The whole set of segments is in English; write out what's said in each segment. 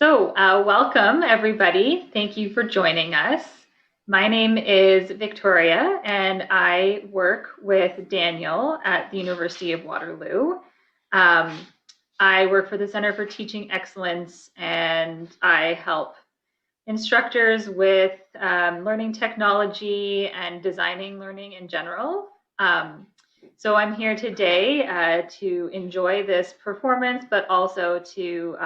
Welcome everybody. Thank you for joining us. My name is Victoria and I work with Daniel at the University of Waterloo. I work for the Center for Teaching Excellence and I help instructors with learning technology and designing learning in general. So I'm here today to enjoy this performance, but also to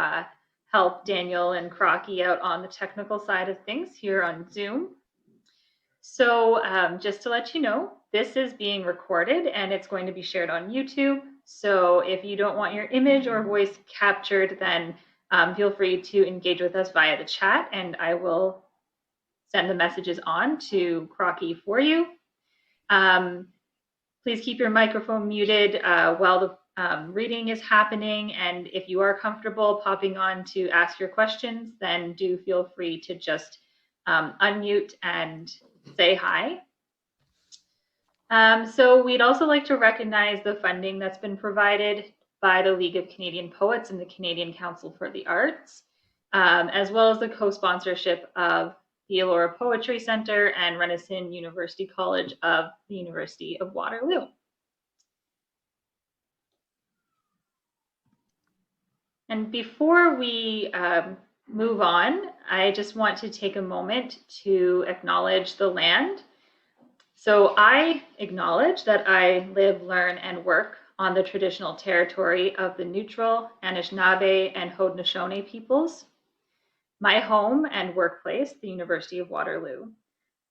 help Daniel and Crocky out on the technical side of things here on Zoom. So just to let you know, this is being recorded and it's going to be shared on YouTube. So if you don't want your image or voice captured, then feel free to engage with us via the chat and I will send the messages on to Crocky for you. Please keep your microphone muted while the reading is happening, and if you are comfortable popping on to ask your questions, then do feel free to just unmute and say hi. So we'd also like to recognize the funding that's been provided by the League of Canadian Poets and the Canadian Council for the Arts, as well as the co-sponsorship of the Elora Poetry Center and Renison University College of the University of Waterloo. And before we move on, I just want to take a moment to acknowledge the land. So I acknowledge that I live, learn, and work on the traditional territory of the Neutral, Anishinaabe, and Haudenosaunee peoples. My home and workplace, the University of Waterloo,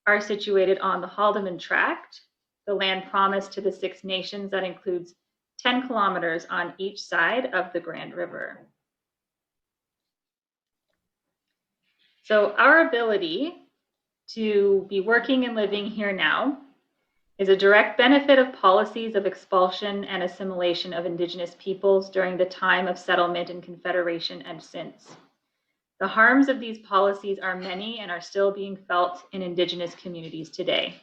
are situated on the Haldimand Tract, the land promised to the Six Nations that includes 10 kilometers on each side of the Grand River. So our ability to be working and living here now is a direct benefit of policies of expulsion and assimilation of Indigenous peoples during the time of settlement and confederation and since. The harms of these policies are many and are still being felt in Indigenous communities today.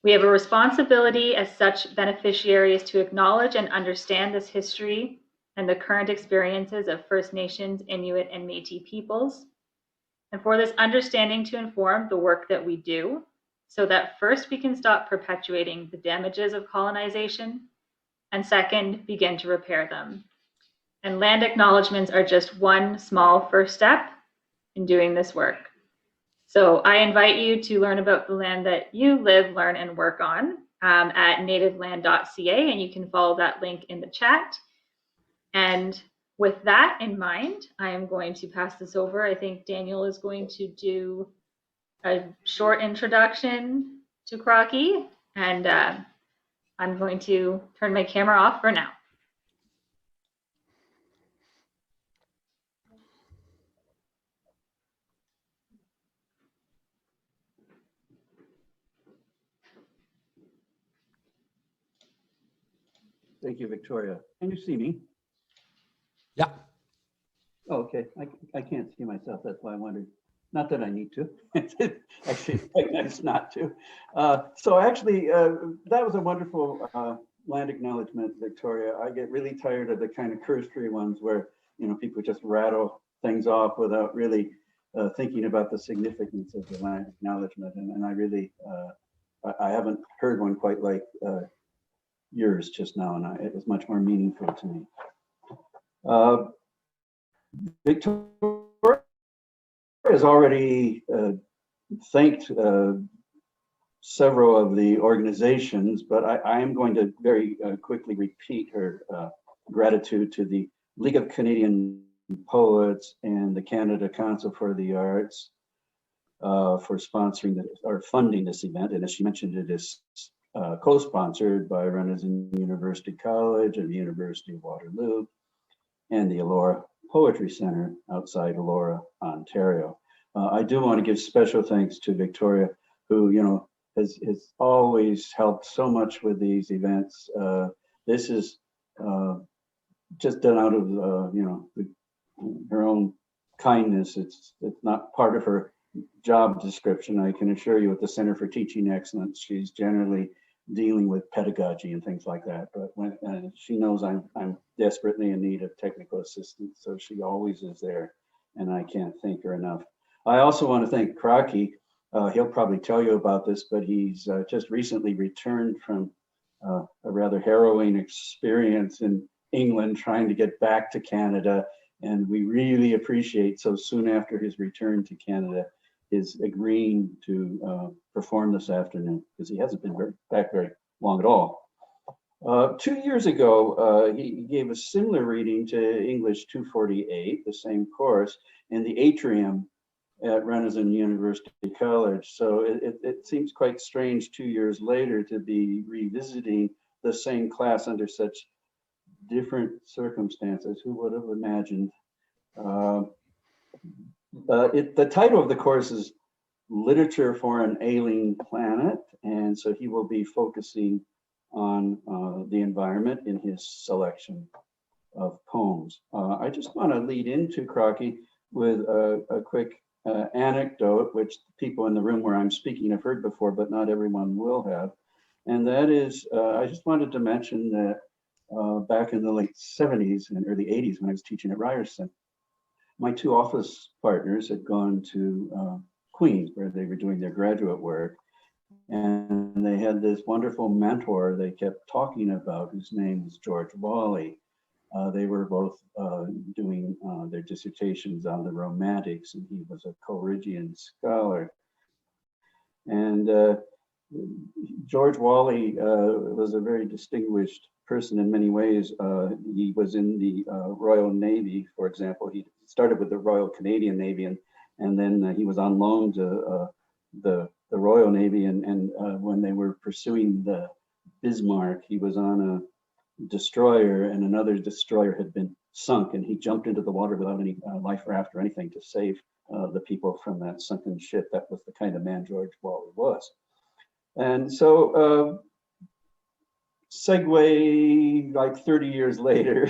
We have a responsibility as such beneficiaries to acknowledge and understand this history and the current experiences of First Nations, Inuit, and Métis peoples, and for this understanding to inform the work that we do, so that first we can stop perpetuating the damages of colonization, and second, begin to repair them. And land acknowledgements are just one small first step in doing this work. So I invite you to learn about the land that you live, learn, and work on at nativeland.ca, and you can follow that link in the chat. And with that in mind, I am going to pass this over. I think Daniel is going to do a short introduction to Crocky, and I'm going to turn my camera off for now. Thank you, Victoria. Can you see me? Yeah. Oh, okay. I can't see myself. That's why I wondered. Not that I need to. Actually, it's quite nice not to. So actually, that was a wonderful land acknowledgement, Victoria. I get really tired of the kind of cursory ones where, you know, people just rattle things off without really thinking about the significance of the land acknowledgement. And I really, I haven't heard one quite like yours just now, and it was much more meaningful to me. Victoria has already thanked several of the organizations, but I am going to very quickly repeat her gratitude to the League of Canadian Poets and the Canada Council for the Arts for sponsoring or funding this event. And as she mentioned, it is co-sponsored by Renison University College and the University of Waterloo and the Elora Poetry Center outside Elora, Ontario. I do want to give special thanks to Victoria, who, you know, has always helped so much with these events. This is just done out of, you know, her own kindness. It's not part of her job description. I can assure you, at the Center for Teaching Excellence, she's generally dealing with pedagogy and things like that. But when she knows I'm desperately in need of technical assistance, so she always is there. and I can't thank her enough. I also want to thank Crocky. He'll probably tell you about this, but he's just recently returned from a rather harrowing experience in England trying to get back to Canada. And we really appreciate, so soon after his return to Canada, his agreeing to perform this afternoon, because he hasn't been back very long at all. 2 years ago, he gave a similar reading to English 248, the same course, in the atrium at Renison University College. So it seems quite strange 2 years later to be revisiting the same class under such different circumstances. Who would have imagined? The title of the course is Literature for an Ailing Planet, and so he will be focusing on the environment in his selection of poems. I just want to lead into Crocky with a quick anecdote, which people in the room where I'm speaking have heard before, but not everyone will have. And that is, I just wanted to mention that back in the late 70s and early 80s when I was teaching at Ryerson, my two office partners had gone to Queens where they were doing their graduate work. And they had this wonderful mentor they kept talking about, whose name was George Wally. They were both doing their dissertations on the Romantics, and he was a Coleridgean scholar. And George Wally was a very distinguished person in many ways. He was in the Royal Navy, for example. He started with the Royal Canadian Navy, and then he was on loan to the Royal Navy, and when they were pursuing the Bismarck, he was on a destroyer, and another destroyer had been sunk, and he jumped into the water without any life raft or anything to save the people from that sunken ship. That was the kind of man George Wally was. And so segue, like 30 years later,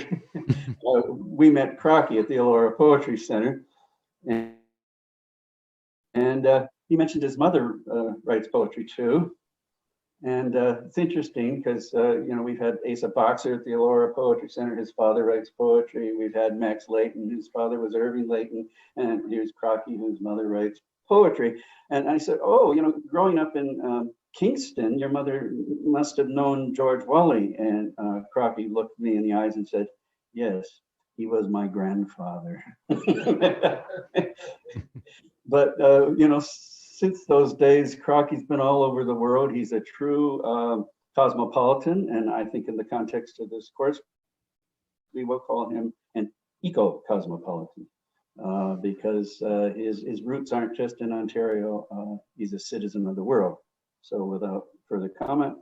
we met Crocky at the Elora Poetry Center, and he mentioned his mother writes poetry too. And it's interesting because, we've had Asa Boxer at the Elora Poetry Center. His father writes poetry. We've had Max Layton, whose father was Irving Layton. And here's Crocky, whose mother writes poetry. And I said, oh, growing up in Kingston, your mother must have known George Wally. And Crocky looked me in the eyes and said, yes, he was my grandfather. But, since those days, Crocky's been all over the world. He's a true cosmopolitan. And I think in the context of this course, we will call him an eco-cosmopolitan because his roots aren't just in Ontario. He's a citizen of the world. So without further comment,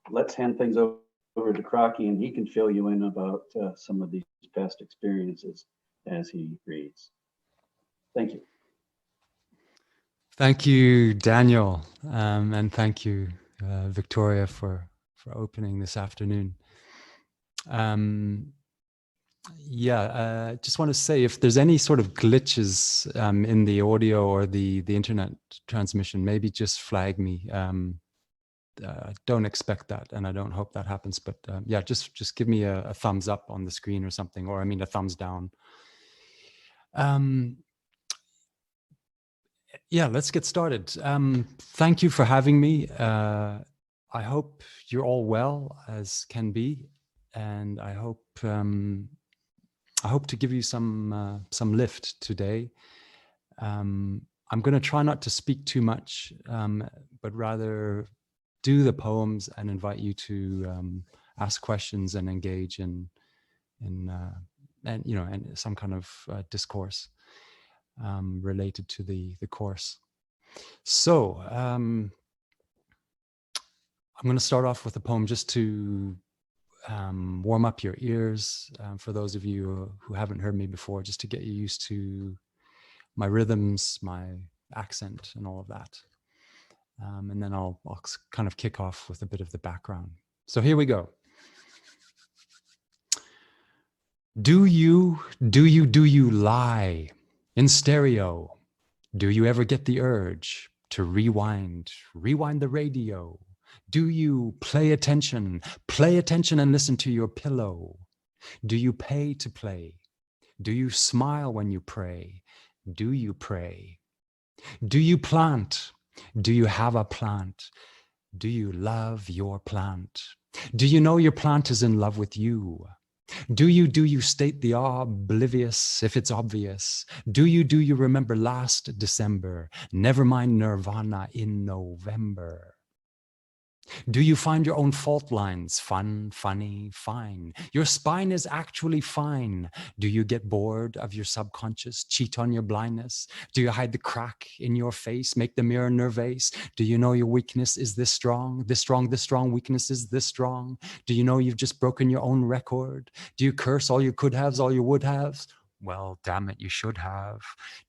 let's hand things over to Crocky, and he can fill you in about some of these past experiences as he reads. Thank you. Thank you, Daniel, and thank you, Victoria, for opening this afternoon. Just want to say, if there's any sort of glitches in the audio or the internet transmission, maybe just flag me. Don't expect that, and I don't hope that happens. But just give me a thumbs up on the screen or something, or a thumbs down. Let's get started. Thank you for having me. I hope you're all well as can be, and I hope to give you some lift today. I'm going to try not to speak too much, but rather do the poems and invite you to ask questions and engage in some kind of discourse related to the course. So I'm going to start off with a poem just to warm up your ears for those of you who haven't heard me before, just to get you used to my rhythms, my accent, and all of that. And then I'll kind of kick off with a bit of the background. So here we go. Do you lie in stereo? Do you ever get the urge to rewind the radio? Do you pay attention and listen to your pillow? Do you pay to play? Do you smile when you pray? Do you pray? Do you plant? Do you have a plant? Do you love your plant? Do you know your plant is in love with you? Do you state the oblivious if it's obvious? Do you remember last December? Never mind Nirvana in November. Do you find your own fault lines fun, funny, fine? Your spine is actually fine. Do you get bored of your subconscious, cheat on your blindness? Do you hide the crack in your face, make the mirror nervous? Do you know your weakness is this strong? This strong, this strong weakness is this strong? Do you know you've just broken your own record? Do you curse all you could haves, all you would haves? Well, damn it, you should have.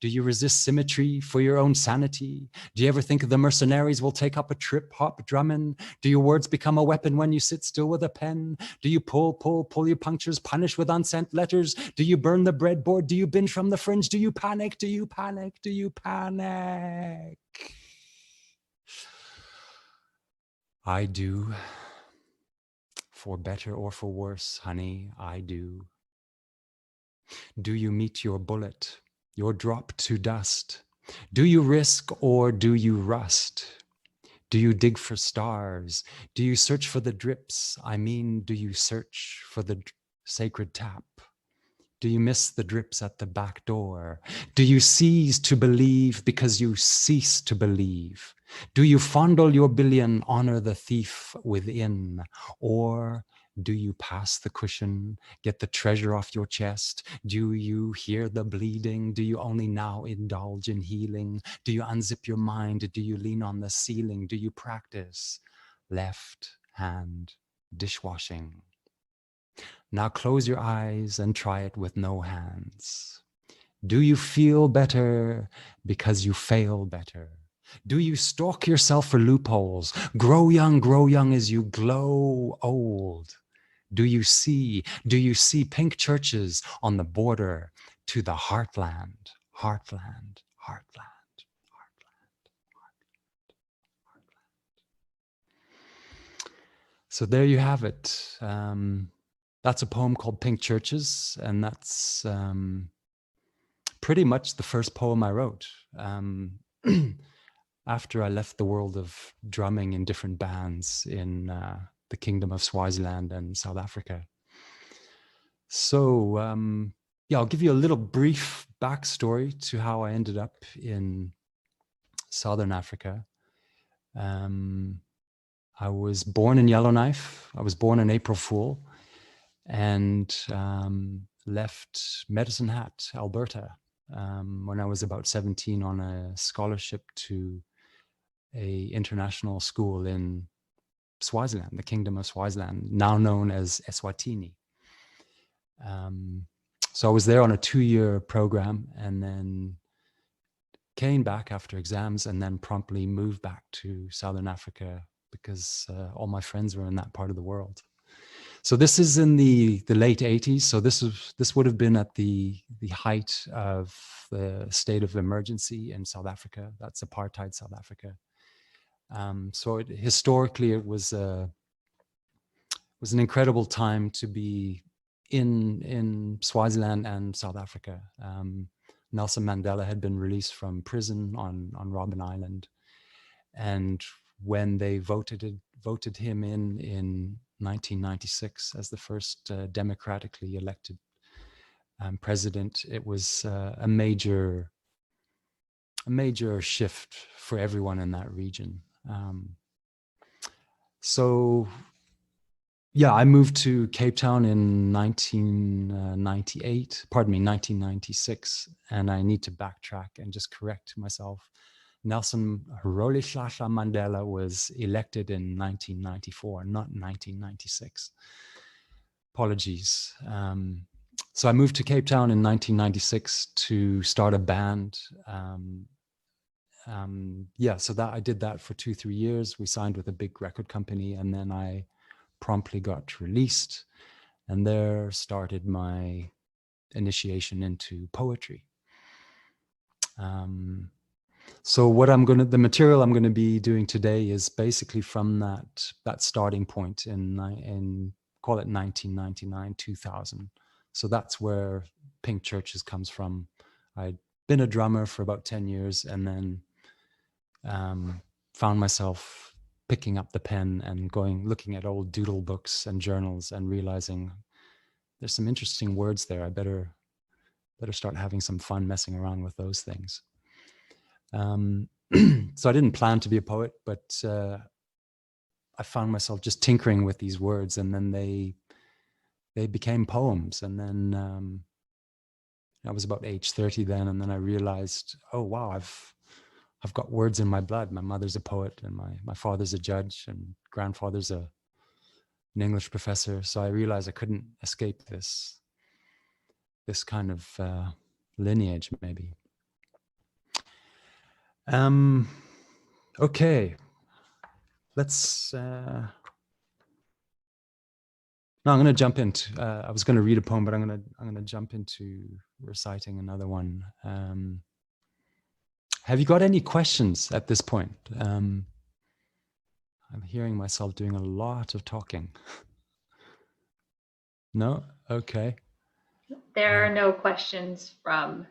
Do you resist symmetry for your own sanity? Do you ever think the mercenaries will take up a trip hop drumming? Do your words become a weapon when you sit still with a pen? Do you pull your punctures, punish with unsent letters? Do you burn the breadboard? Do you binge from the fringe? Do you panic? Do you panic? Do you panic? I do. For better or for worse, honey, I do. Do you meet your bullet, your drop to dust? Do you risk or do you rust? Do you dig for stars? Do you search for the drips? I mean, do you search for the sacred tap? Do you miss the drips at the back door? Do you cease to believe because you cease to believe? Do you fondle your billion, honor the thief within? Or do you pass the cushion, get the treasure off your chest? Do you hear the bleeding? Do you only now indulge in healing? Do you unzip your mind? Do you lean on the ceiling? Do you practice left hand dishwashing? Now close your eyes and try it with no hands. Do you feel better because you fail better? Do you stalk yourself for loopholes? Grow young as you glow old. Do you see pink churches on the border to the heartland, heartland, heartland, heartland, heartland, heartland? So there you have it. That's a poem called Pink Churches, and that's pretty much the first poem I wrote. After I left the world of drumming in different bands in the Kingdom of Swaziland and South Africa. So yeah, I'll give you a little brief backstory to how I ended up in Southern Africa. I was born in Yellowknife. I was born in April Fool, and left Medicine Hat, Alberta, when I was about 17 on a scholarship to a international school in Swaziland, the Kingdom of Swaziland, now known as Eswatini. So I was there on a 2-year program, and then came back after exams, and then promptly moved back to Southern Africa because all my friends were in that part of the world. So this is in the late 80s. So this would have been at the height of the state of emergency in South Africa. That's apartheid South Africa. So historically, it was an incredible time to be in Swaziland and South Africa. Nelson Mandela had been released from prison on Robben Island, and when they voted him in 1996 as the first democratically elected president, it was a major shift for everyone in that region. So yeah, I moved to Cape Town in 1996, and I need to backtrack and just correct myself. Nelson Rolihlahla Mandela was elected in 1994, not 1996. Apologies. So I moved to Cape Town in 1996 to start a band. Yeah, so I did that for 2-3 years. We signed with a big record company, and then I promptly got released, and there started my initiation into poetry. So the material I'm going to be doing today is basically from that starting point in call it 1999, 2000. So that's where Pink Churches comes from. I'd been a drummer for about 10 years and then found myself picking up the pen and looking at old doodle books and journals and realizing there's some interesting words there. I better start having some fun messing around with those things. So I didn't plan to be a poet, but I found myself just tinkering with these words, and then they became poems. And then I was about age 30 then, and then I realized, oh wow, I've got words in my blood. My mother's a poet, and my father's a judge, and grandfather's an English professor. So I realized I couldn't escape this kind of lineage, maybe. Okay, let's. No, I'm going to jump into. I was going to read a poem, but I'm going to jump into reciting another one. Have you got any questions at this point? I'm hearing myself doing a lot of talking. No? Okay. There are no questions from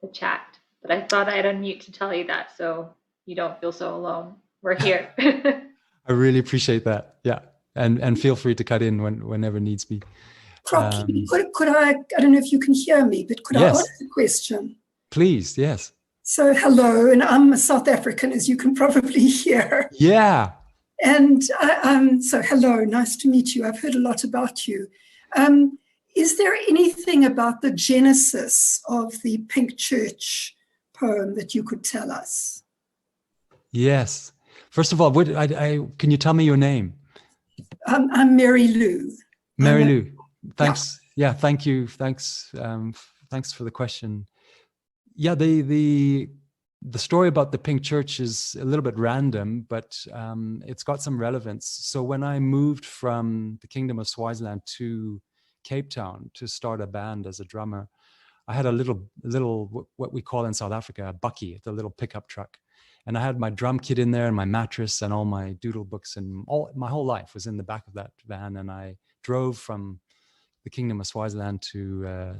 the chat, but I thought I'd unmute to tell you that so you don't feel so alone. We're here. I really appreciate that. Yeah. And feel free to cut in whenever needs be. Croc, could I don't know if you can hear me, but could yes. I ask a question? Please, yes. So hello, and I'm a South African, as you can probably hear. Yeah. And so hello, nice to meet you. I've heard a lot about you. Is there anything about the genesis of the Pink Church poem that you could tell us? Yes. First of all, can you tell me your name? I'm Mary Lou. Mary Lou. Thanks. Yeah. Thank you. Thanks. Thanks for the question. Yeah. The story about the Pink Church is a little bit random, but it's got some relevance. So when I moved from the Kingdom of Swaziland to Cape Town to start a band as a drummer, I had a little what we call in South Africa a bakkie, the little pickup truck, and I had my drum kit in there and my mattress and all my doodle books, and my whole life was in the back of that van. And I drove from the Kingdom of Swaziland to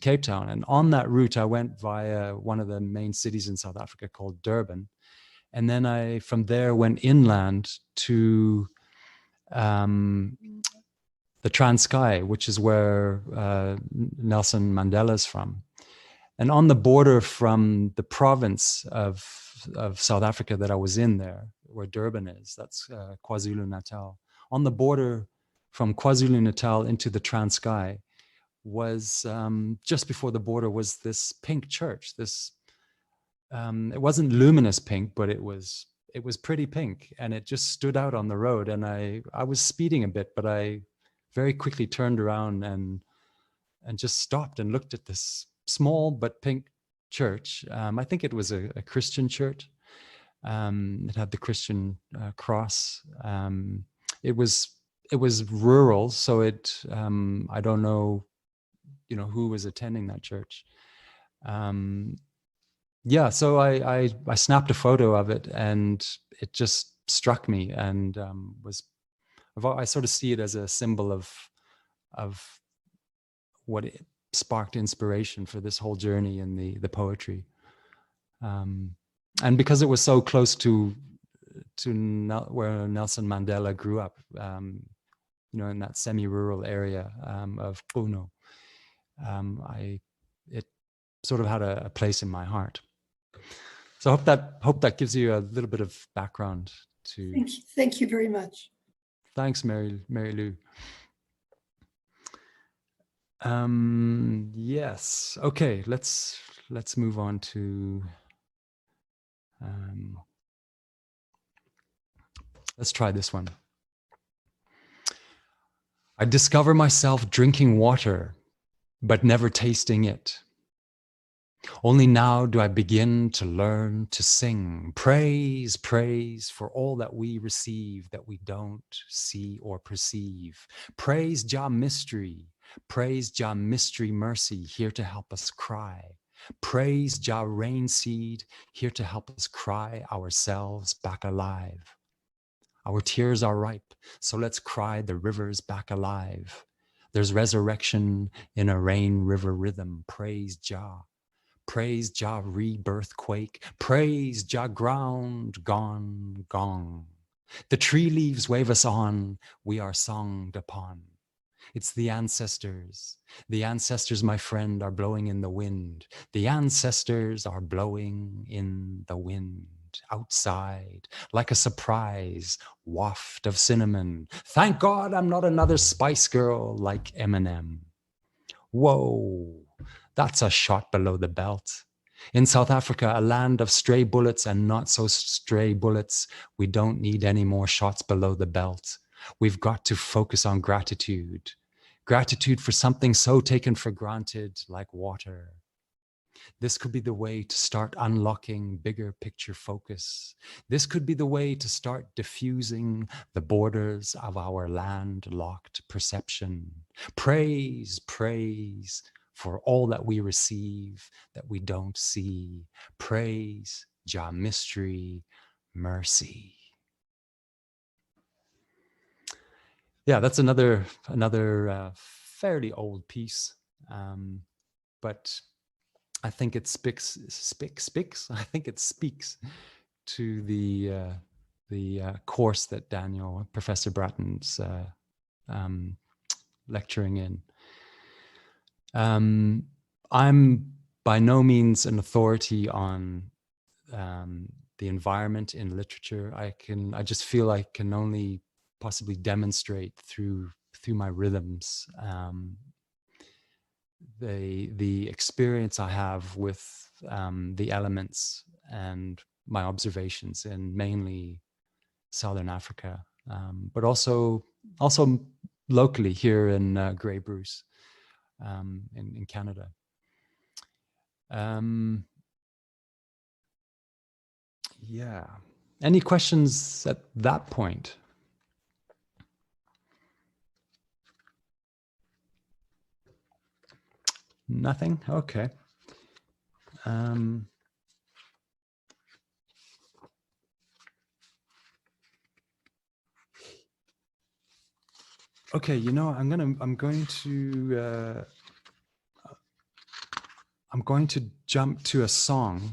Cape Town, and on that route I went via one of the main cities in South Africa called Durban, and then I from there went inland to the Transkei, which is where Nelson Mandela is from. And on the border from the province of South Africa that I was in there, where Durban is, that's KwaZulu-Natal. On the border from KwaZulu-Natal into the Transkei was, just before the border was this pink church. This, it wasn't luminous pink, but it was pretty pink, and it just stood out on the road. And I was speeding a bit, but I very quickly turned around and just stopped and looked at this small but pink church. I think it was a Christian church. It had the Christian cross. It was rural, so I don't know, who was attending that church. Yeah, so I snapped a photo of it, and it just struck me, and I sort of see it as a symbol of what it sparked inspiration for this whole journey in the poetry. And because it was so close to where Nelson Mandela grew up, in that semi-rural area of Puno, it sort of had a place in my heart. So I hope that gives you a little bit of background to. Thank you very much. Thanks, Mary Lou. Yes. Okay. Let's move on to. Let's try this one. I discover myself drinking water, but never tasting it. Only now do I begin to learn to sing. Praise, praise for all that we receive that we don't see or perceive. Praise Jah Mystery. Praise Jah Mystery Mercy, here to help us cry. Praise Jah Rain Seed, here to help us cry ourselves back alive. Our tears are ripe, so let's cry the rivers back alive. There's resurrection in a rain river rhythm. Praise Jah. Praise Jah, rebirth quake. Praise Jah, ground gone, gone. The tree leaves wave us on. We are songed upon. It's the ancestors. The ancestors, my friend, are blowing in the wind. The ancestors are blowing in the wind. Outside, like a surprise waft of cinnamon. Thank God I'm not another Spice Girl like Eminem. Whoa, that's a shot below the belt. In South Africa, a land of stray bullets and not so stray bullets, we don't need any more shots below the belt. We've got to focus on gratitude. Gratitude for something so taken for granted like water. This could be the way to start unlocking bigger picture focus. This could be the way to start diffusing the borders of our landlocked perception. Praise, praise for all that we receive that we don't see. Praise, Jah mystery, mercy. Yeah, that's another fairly old piece, but I think it speaks. I think it speaks to the course that Daniel, Professor Bratton's lecturing in. I'm by no means an authority on the environment in literature. I just feel I can only possibly demonstrate through my rhythms the experience I have with the elements and my observations in mainly Southern Africa, but also locally here in Grey Bruce in Canada. Yeah. Any questions at that point? Nothing? Okay. Okay, you know, I'm going to jump to a song.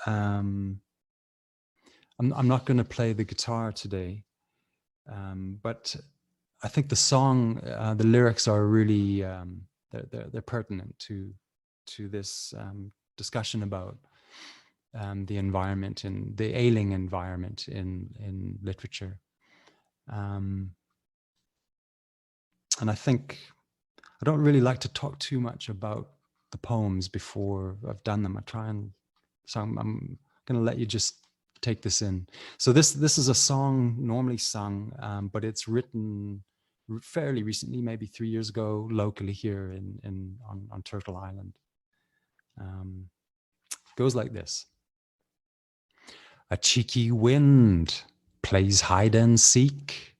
I'm not going to play the guitar today, but I think the song, the lyrics are really they're pertinent to this discussion about the environment and the ailing environment in literature. And I think I don't really like to talk too much about the poems before I've done them. So I'm going to let you just take this in. So this is a song normally sung, but it's written fairly recently, maybe 3 years ago, locally here on Turtle Island. Goes like this. A cheeky wind plays hide and seek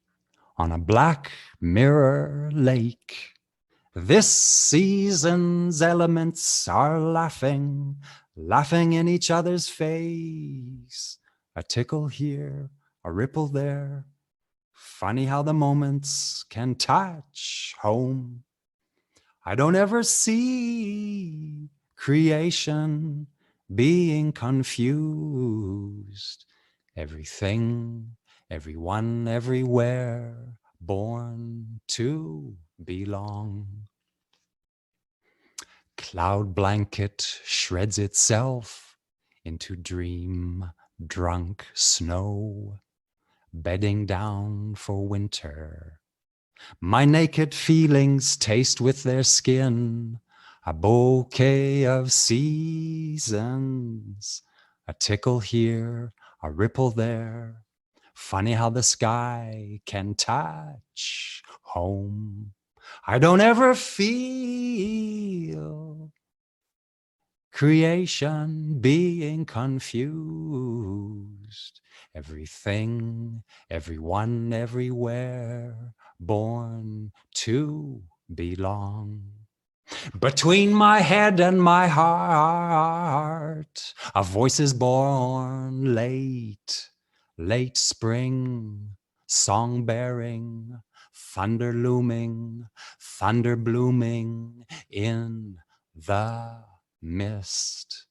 on a black mirror lake. This season's elements are laughing in each other's face. A tickle here, a ripple there. Funny how the moments can touch home. I don't ever see creation being confused. Everything, everyone, everywhere, born to belong. Cloud blanket shreds itself into dream drunk snow, bedding down for winter. My naked feelings taste with their skin a bouquet of seasons, a tickle here, a ripple there. Funny how the sky can touch home. I don't ever feel creation being confused. Everything, everyone, everywhere, born to belong. Between my head and my heart, a voice is born late, late spring, song bearing, thunder looming, thunder blooming in the mist.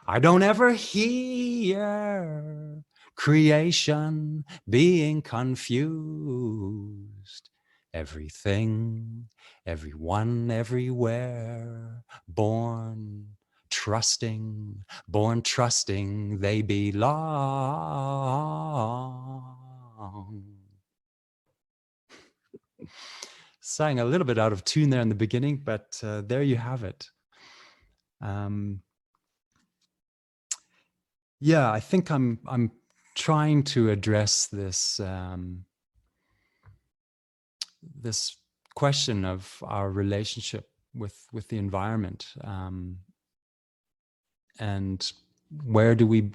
I don't ever hear creation being confused. Everything, everyone, everywhere, born trusting they belong. Sang a little bit out of tune there in the beginning, but there you have it. Yeah, I think I'm trying to address this this question of our relationship with the environment, and where do we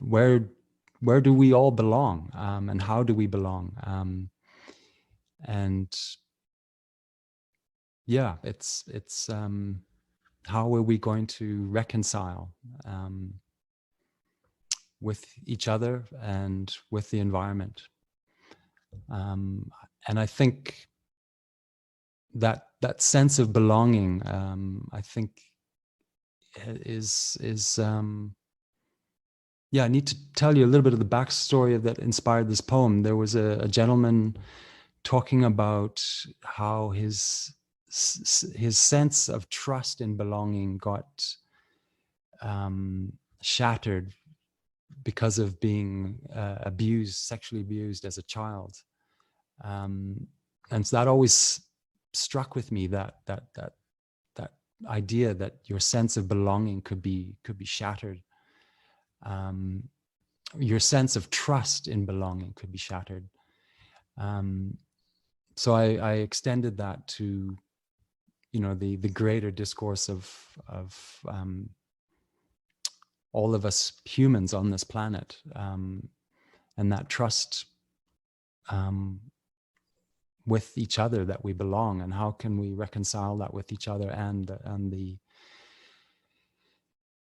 all belong, and how do we belong, and yeah, it's how are we going to reconcile with each other and with the environment, and I think that sense of belonging, I think, is yeah. I need to tell you a little bit of the backstory that inspired this poem. There was a gentleman talking about how his sense of trust and belonging got shattered because of being sexually abused as a child, and so that always struck with me, that idea that your sense of belonging could be shattered. Your sense of trust in belonging could be shattered. So I extended that to, the greater discourse of all of us humans on this planet, and that trust with each other, that we belong, and how can we reconcile that with each other and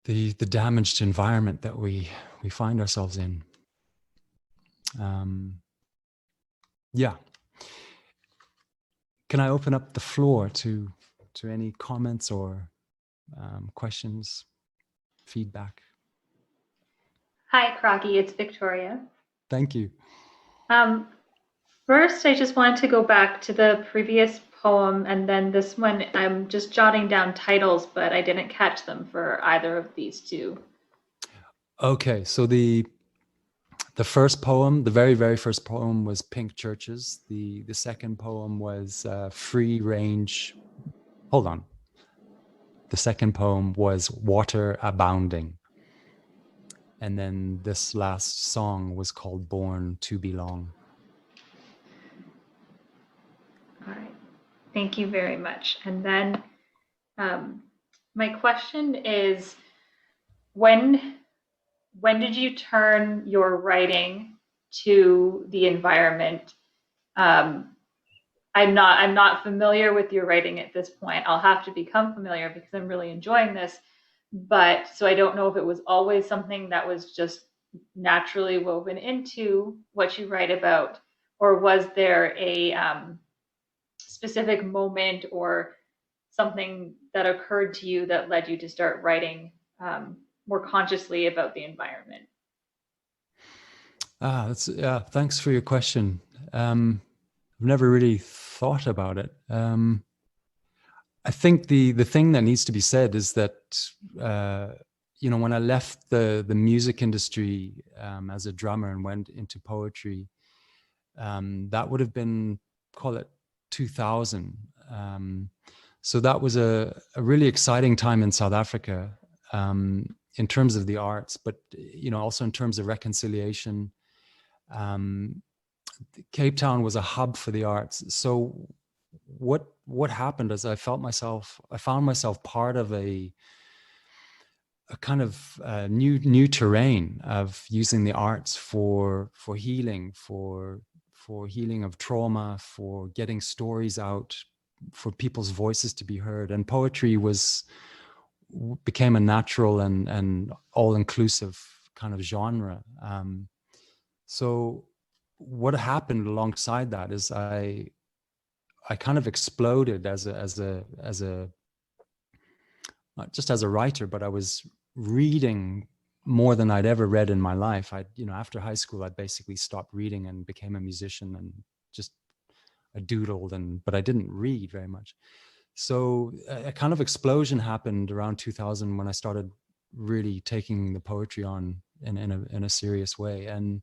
the damaged environment that we find ourselves in. Yeah. Can I open up the floor to any comments or questions, feedback? Hi, Crocky, it's Victoria. Thank you. First, I just wanted to go back to the previous poem, and then this one, I'm just jotting down titles, but I didn't catch them for either of these two. Okay, so the first poem, the very, very first poem, was Pink Churches. The second poem was Free Range. Hold on. The second poem was Water Abounding. And then this last song was called Born to Belong. All right. Thank you very much. And then my question is, when did you turn your writing to the environment? I'm not familiar with your writing at this point. I'll have to become familiar because I'm really enjoying this. But so I don't know if it was always something that was just naturally woven into what you write about, or was there a specific moment or something that occurred to you that led you to start writing more consciously about the environment? Thanks for your question. I've never really thought about it. I think the thing that needs to be said is that when I left the music industry as a drummer and went into poetry, that would have been, call it 2000. So that was a really exciting time in South Africa, in terms of the arts, but also in terms of reconciliation. Cape Town was a hub for the arts. So what happened is I found myself part of a kind of new terrain of using the arts for healing, for healing of trauma, for getting stories out, for people's voices to be heard. And poetry became a natural and all-inclusive kind of genre. So what happened alongside that is I I kind of exploded not just as a writer, but I was reading more than I'd ever read in my life. After high school, I basically stopped reading and became a musician, and just I doodled, but I didn't read very much. So a kind of explosion happened around 2000 when I started really taking the poetry on in a serious way. And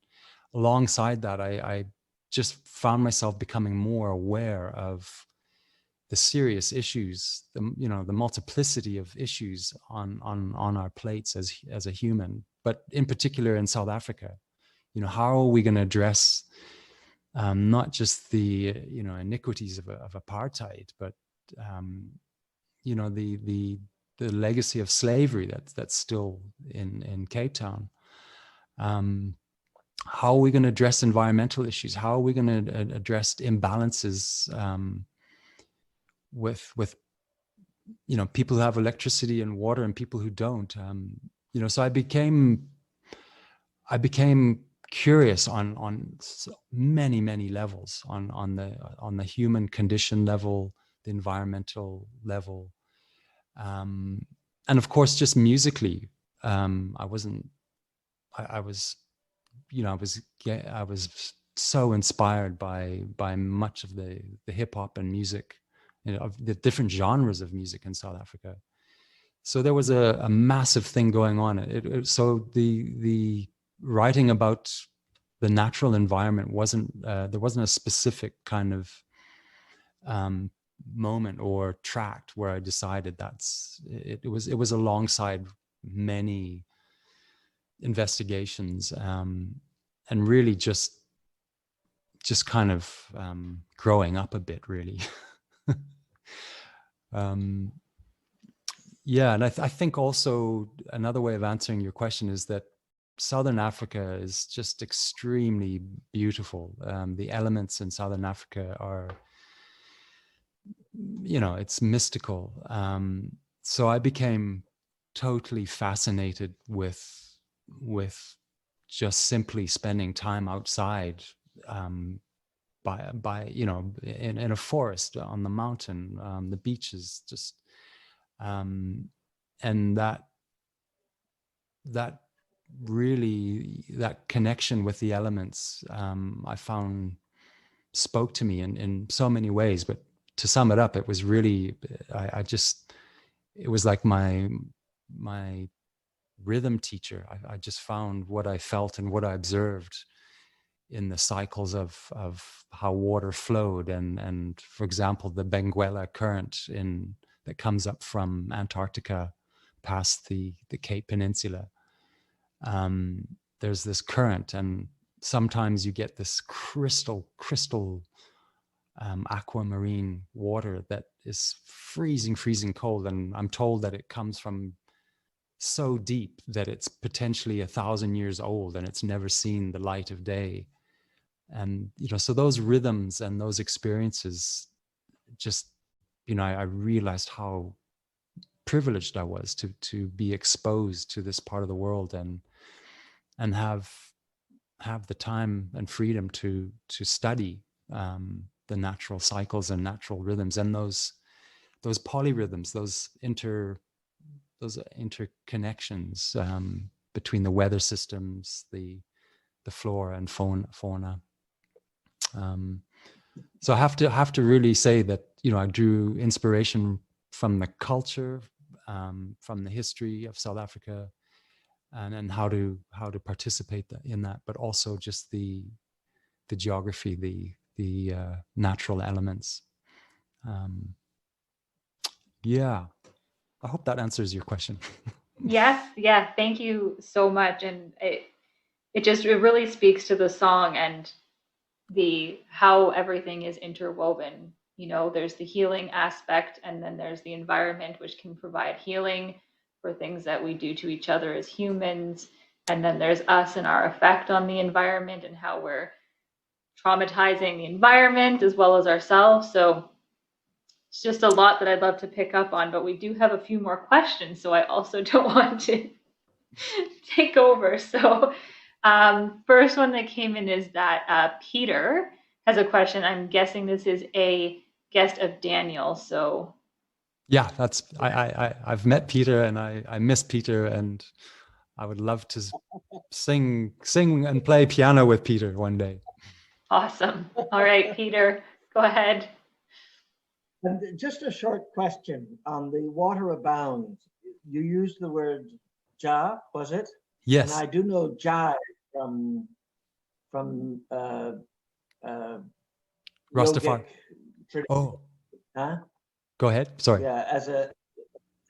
alongside that, I just found myself becoming more aware of the serious issues, the multiplicity of issues on our plates as a human, but in particular in South Africa. How are we going to address not just the iniquities of apartheid, but the legacy of slavery that's still in Cape Town. How are we going to address environmental issues? How are we going to address imbalances with people who have electricity and water and people who don't? So I became curious on many levels, on the human condition level, the environmental level, and of course just musically. I was so inspired by much of the hip hop and music, of the different genres of music in South Africa. So there was a massive thing going on. So the writing about the natural environment there wasn't a specific kind of moment or tract where I decided it was alongside many investigations, and really just kind of growing up a bit, really. Yeah, and I think also another way of answering your question is that Southern Africa is just extremely beautiful. The elements in Southern Africa are, it's mystical. So I became totally fascinated with just simply spending time outside, by in a forest, on the mountain, the beaches, just and that really, that connection with the elements, I found spoke to me in so many ways. But to sum it up, it was really, it was like my rhythm teacher. I just found what I felt and what I observed in the cycles of how water flowed, and for example, the Benguela current that comes up from Antarctica past the Cape Peninsula. There's this current, and sometimes you get this crystal aquamarine water that is freezing cold, and I'm told that it comes from so deep that it's potentially 1,000 years old and it's never seen the light of day. And so those rhythms and those experiences, just I realized how privileged I was to be exposed to this part of the world, and have the time and freedom to study the natural cycles and natural rhythms, and those polyrhythms, those interconnections between the weather systems, the flora and fauna. So I have to really say that I drew inspiration from the culture, from the history of South Africa, and how to participate in that, but also just the geography, the natural elements. Yeah, I hope that answers your question. Yes, yeah, thank you so much. And it really speaks to the song and how everything is interwoven. There's the healing aspect, and then there's the environment, which can provide healing for things that we do to each other as humans. And then there's us and our effect on the environment, and how we're traumatizing the environment as well as ourselves. So it's just a lot that I'd love to pick up on, but we do have a few more questions, so I also don't want to take over. So first one that came in is that Peter has a question. I'm guessing this is a guest of Daniel. So Yeah, that's I've met Peter, and I miss Peter, and I would love to sing and play piano with Peter one day. awesome. All right, Peter, go ahead. And just a short question on the water abounds. You used the word ja, was it? Yes. And I do know jai from uh, Rastafari. yogic. Oh, Huh? go ahead. Sorry. Yeah, as a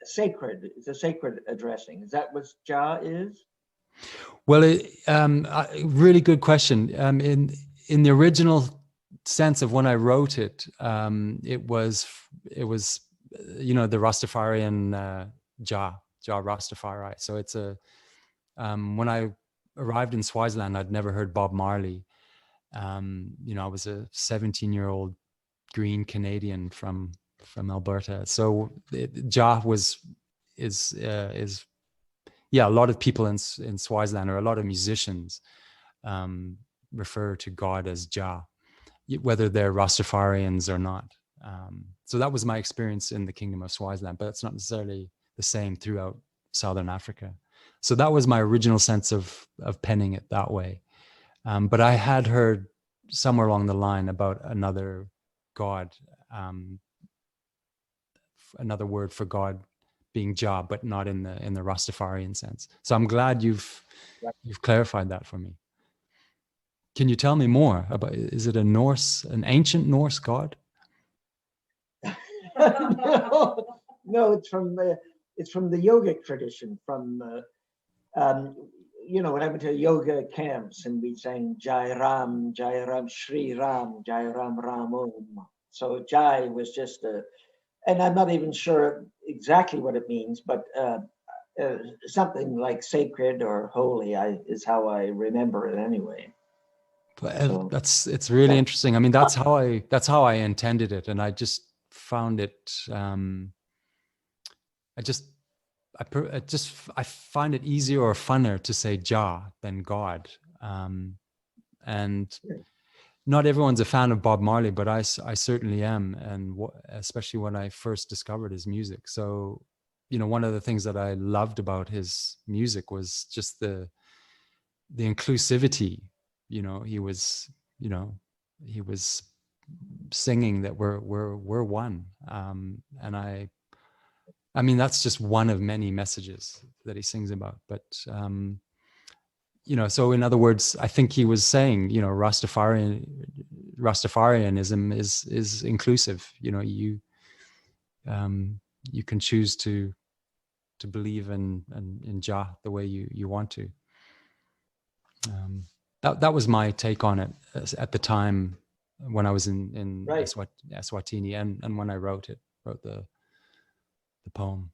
sacred. It's a sacred addressing. Is that what ja is? Well, really good question. In the original sense of when I wrote it, it was the Rastafarian Jah Rastafari. So it's a when I arrived in Swaziland, I'd never heard Bob Marley. I was a 17-year-old green Canadian from Alberta. So Jah is a lot of people in Swaziland, or a lot of musicians, refer to God as Jah, whether they're Rastafarians or not. So that was my experience in the Kingdom of Swaziland, but it's not necessarily the same throughout Southern Africa. So that was my original sense of penning it that way. But I had heard somewhere along the line about another God, another word for God being Jah, but not in the Rastafarian sense. So I'm glad you've clarified that for me. Can you tell me more about? Is it an ancient Norse God? No, it's from the yogic tradition. When I went to yoga camps and we sang Jai Ram, Shri Ram, Jai Ram, Ram Om. So Jai was just and I'm not even sure exactly what it means, but something like sacred or holy is how I remember it anyway. So, it's really interesting. I mean, that's how I intended it, and I just found it. I find it easier or funner to say Jah than God, and not everyone's a fan of Bob Marley, but I certainly am, and especially when I first discovered his music. So, one of the things that I loved about his music was just the inclusivity. He was singing that we're one, and I mean that's just one of many messages that he sings about. But so in other words, I think he was saying, Rastafarianism is inclusive. You can choose to believe in Jah the way you want to. That was my take on it at the time when I was in Eswatini, and when I wrote the poem.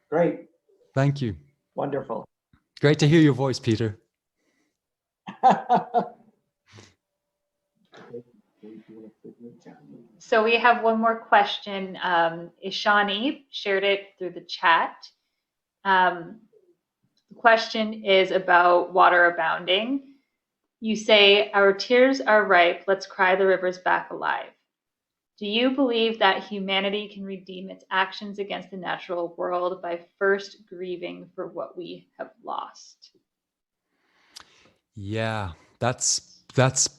Great. Thank you. Wonderful. Great to hear your voice, Peter. So we have one more question. Ishani shared it through the chat. The question is about water abounding. You say, "Our tears are ripe, let's cry the rivers back alive." Do you believe that humanity can redeem its actions against the natural world by first grieving for what we have lost? Yeah, that's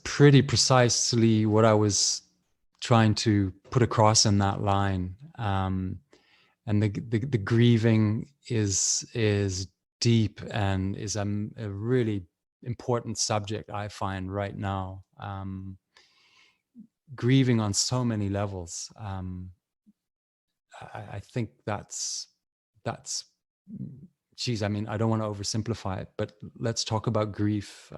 pretty precisely what I was trying to put across in that line. And the grieving is deep and is a really important subject, I find, right now. Grieving on so many levels. I think that's geez, I mean, I don't want to oversimplify it, but let's talk about grief.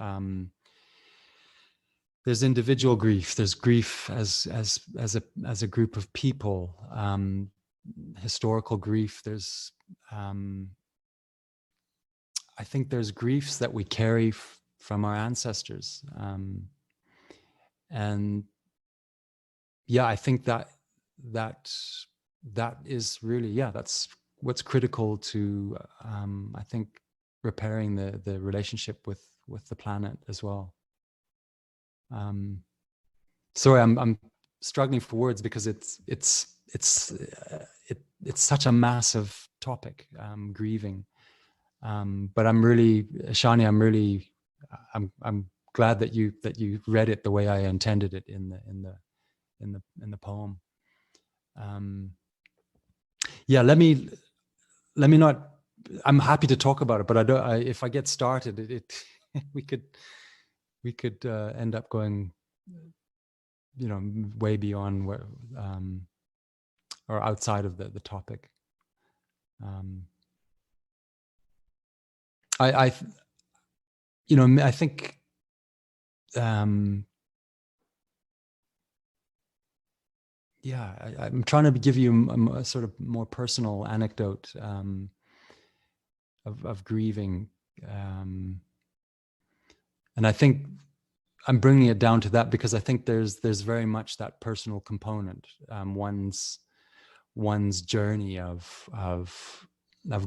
There's individual grief. There's grief as a group of people. Historical grief. There's I think there's griefs that we carry from our ancestors, and yeah, I think that is really, that's what's critical to I think repairing the relationship with the planet as well. sorry, I'm struggling for words because it's such a massive topic, grieving. But I'm really, Shani, I'm glad that you read it the way I intended it in the poem. Yeah, let me not. I'm happy to talk about it, but if I get started, we could end up going, way beyond where, or outside of the topic. I think I'm trying to give you a sort of more personal anecdote of grieving, and I think I'm bringing it down to that because I think there's very much that personal component, one's journey of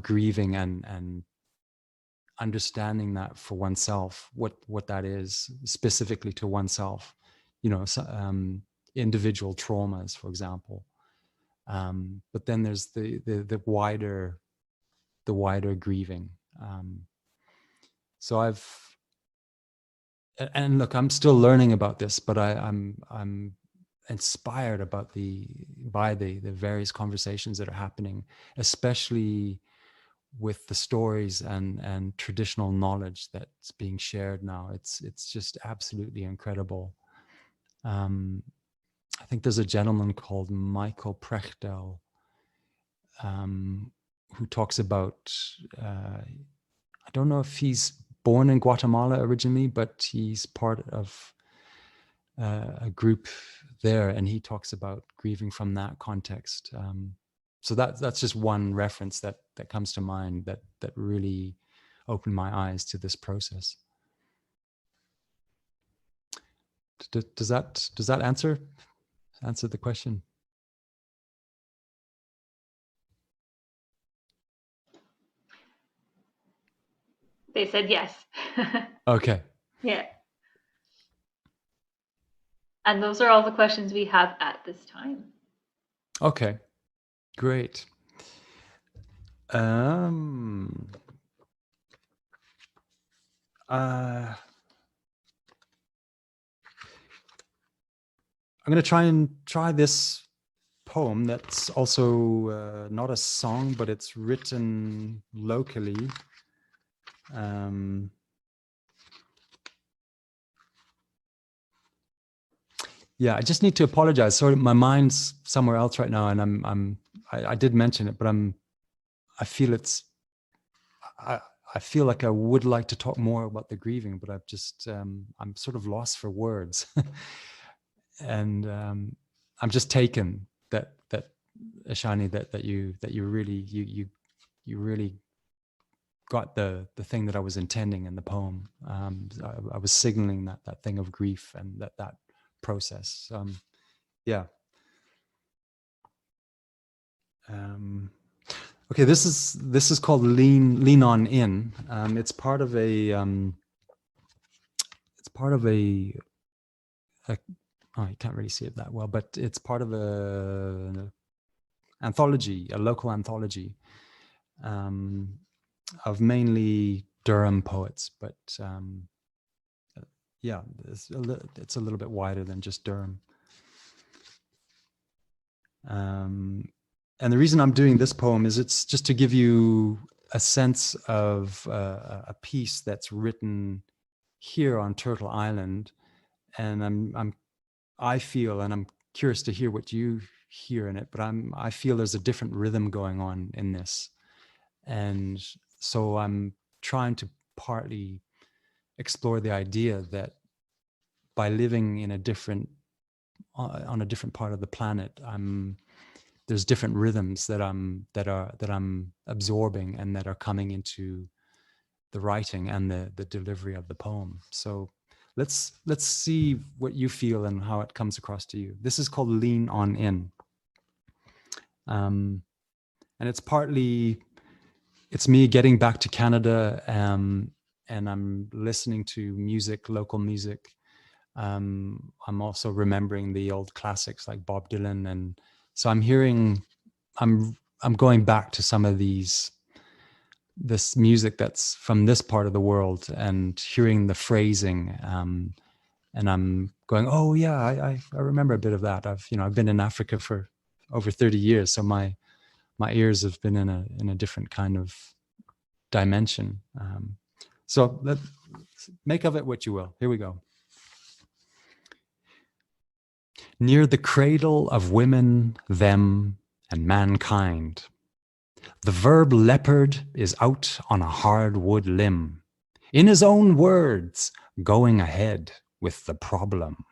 grieving and understanding that for oneself, what that is specifically to oneself, individual traumas, for example. But then there's the wider grieving. So and look, I'm still learning about this, but I'm inspired by the various conversations that are happening, especially with the stories and traditional knowledge that's being shared now. It's just absolutely incredible. I think there's a gentleman called Michael Prechtel who talks about, I don't know if he's born in Guatemala originally, but he's part of a group there, and he talks about grieving from that context. So that's just one reference that comes to mind that really opened my eyes to this process. Does that answer the question? They said yes. Okay. Yeah. And those are all the questions we have at this time. Okay, great. I'm going to try this poem that's also not a song, but it's written locally. Yeah, I just need to apologize. Sorry, my mind's somewhere else right now, and I did mention it, but I feel I feel like I would like to talk more about the grieving, but I've just I'm sort of lost for words. And I'm just taken that Ashani, that you really got the thing that I was intending in the poem. I was signaling that thing of grief and that process. Yeah. Okay, this is called Lean On In. It's part of a oh, you can't really see it that well, but it's part of an anthology, a local anthology of mainly Durham poets, but yeah, it's a little bit wider than just Durham. And the reason I'm doing this poem is it's just to give you a sense of a piece that's written here on Turtle Island, and I feel, and I'm curious to hear what you hear in it, but I feel there's a different rhythm going on in this. And so I'm trying to partly explore the idea that by living in on a different part of the planet, there's different rhythms that I'm absorbing and that are coming into the writing and the delivery of the poem. So let's see what you feel and how it comes across to you. This is called Lean On In. And it's me getting back to Canada, and I'm listening to local music, I'm also remembering the old classics like Bob Dylan, and so I'm going back to some of this music that's from this part of the world and hearing the phrasing, and I'm going, oh yeah, I remember a bit of that. I've been in Africa for over 30 years, so my ears have been in a different kind of dimension. So make of it what you will. Here we go. Near the cradle of women, them, and mankind, the verb leopard is out on a hardwood limb, in his own words, going ahead with the problem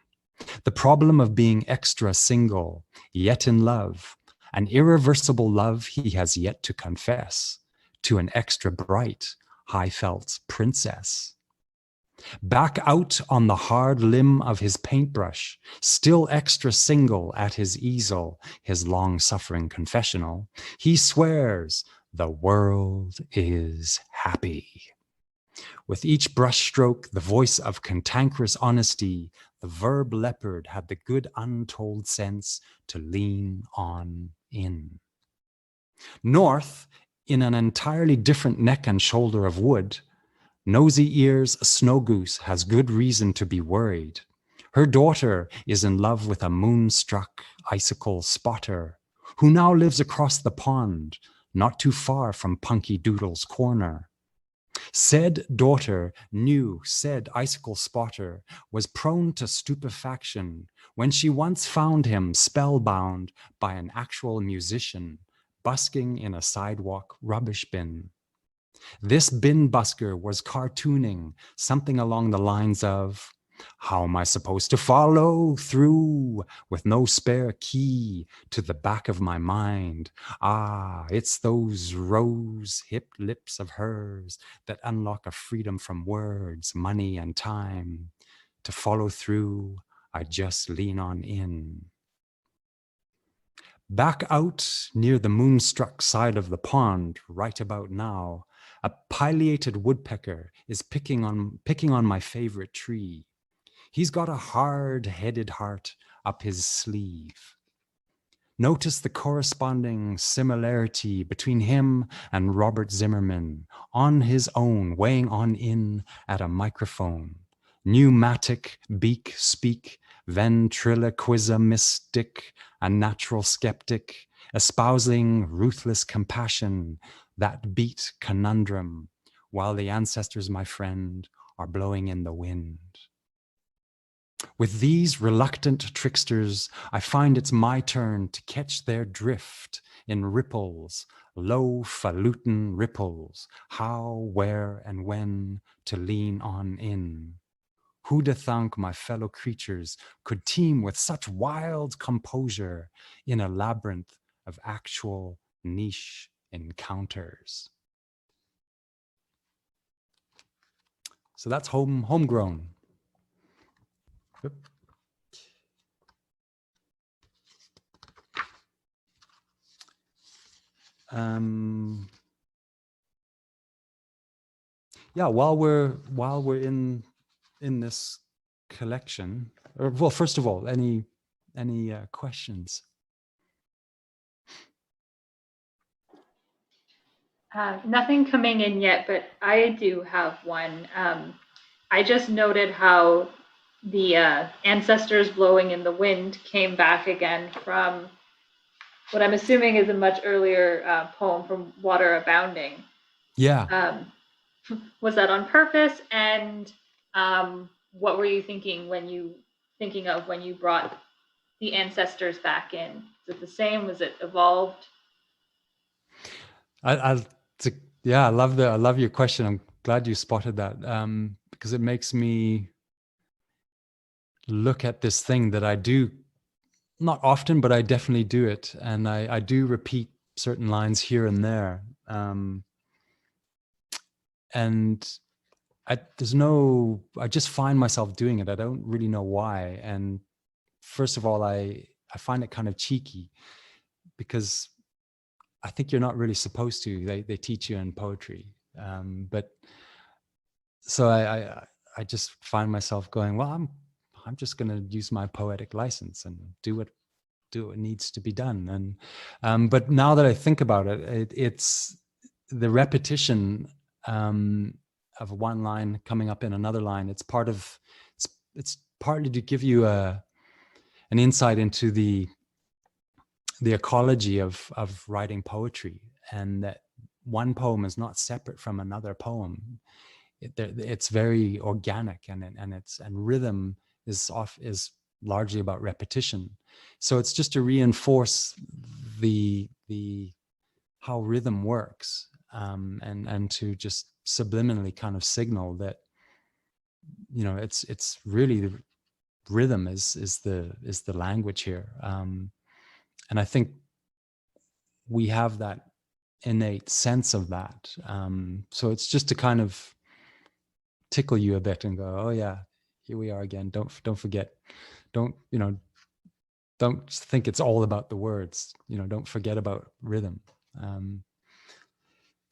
of being extra single, yet in love, an irreversible love he has yet to confess to an extra bright, high-felt princess. Back out on the hard limb of his paintbrush, still extra single at his easel, his long-suffering confessional, he swears the world is happy. With each brushstroke, the voice of cantankerous honesty, the verb leopard had the good untold sense to lean on in. North, in an entirely different neck and shoulder of wood, Nosy Ears Snow Goose has good reason to be worried. Her daughter is in love with a moonstruck icicle spotter, who now lives across the pond, not too far from Punky Doodle's corner. Said daughter knew said icicle spotter was prone to stupefaction when she once found him spellbound by an actual musician busking in a sidewalk rubbish bin. This bin busker was cartooning something along the lines of, how am I supposed to follow through with no spare key to the back of my mind? Ah, it's those rose-hipped lips of hers that unlock a freedom from words, money, and time. To follow through, I just lean on in. Back out near the moonstruck side of the pond, right about now, a pileated woodpecker is picking on my favorite tree. He's got a hard-headed heart up his sleeve. Notice the corresponding similarity between him and Robert Zimmerman, on his own, weighing on in at a microphone. Pneumatic, beak, speak, ventriloquismistic, a natural skeptic, espousing ruthless compassion, that beat conundrum, while the ancestors, my friend, are blowing in the wind. With these reluctant tricksters, I find it's my turn to catch their drift in ripples, low falutin ripples, how, where, and when to lean on in. Who'd have thunk my fellow creatures could teem with such wild composure in a labyrinth of actual niche encounters? So that's homegrown. Yep. Yeah, while we're in this collection, well, first of all, any questions? Nothing coming in yet, but I do have one. I just noted how the ancestors blowing in the wind came back again from what I'm assuming is a much earlier poem from Water Abounding. Yeah. Was that on purpose? And what were you thinking when you brought the ancestors back in? Is it the same? Was it evolved? I love your question. I'm glad you spotted that, because it makes me look at this thing that I do not often, but I definitely do it, and I do repeat certain lines here and there, and I just find myself doing it. I don't really know why. And first of all, I find it kind of cheeky, because I think you're not really supposed to. They teach you in poetry, but so I just find myself going, well, I'm just going to use my poetic license and do what needs to be done. And but now that I think about it, it's the repetition of one line coming up in another line. It's partly to give you an insight into the ecology of writing poetry, and that one poem is not separate from another poem. It's very organic, and rhythm is largely about repetition. So it's just to reinforce the how rhythm works, and to just subliminally kind of signal that, you know, it's really the rhythm is the language here. And I think we have that innate sense of that. So it's just to kind of tickle you a bit and go, oh yeah, here we are again. Don't forget. Don't think it's all about the words. You know, don't forget about rhythm.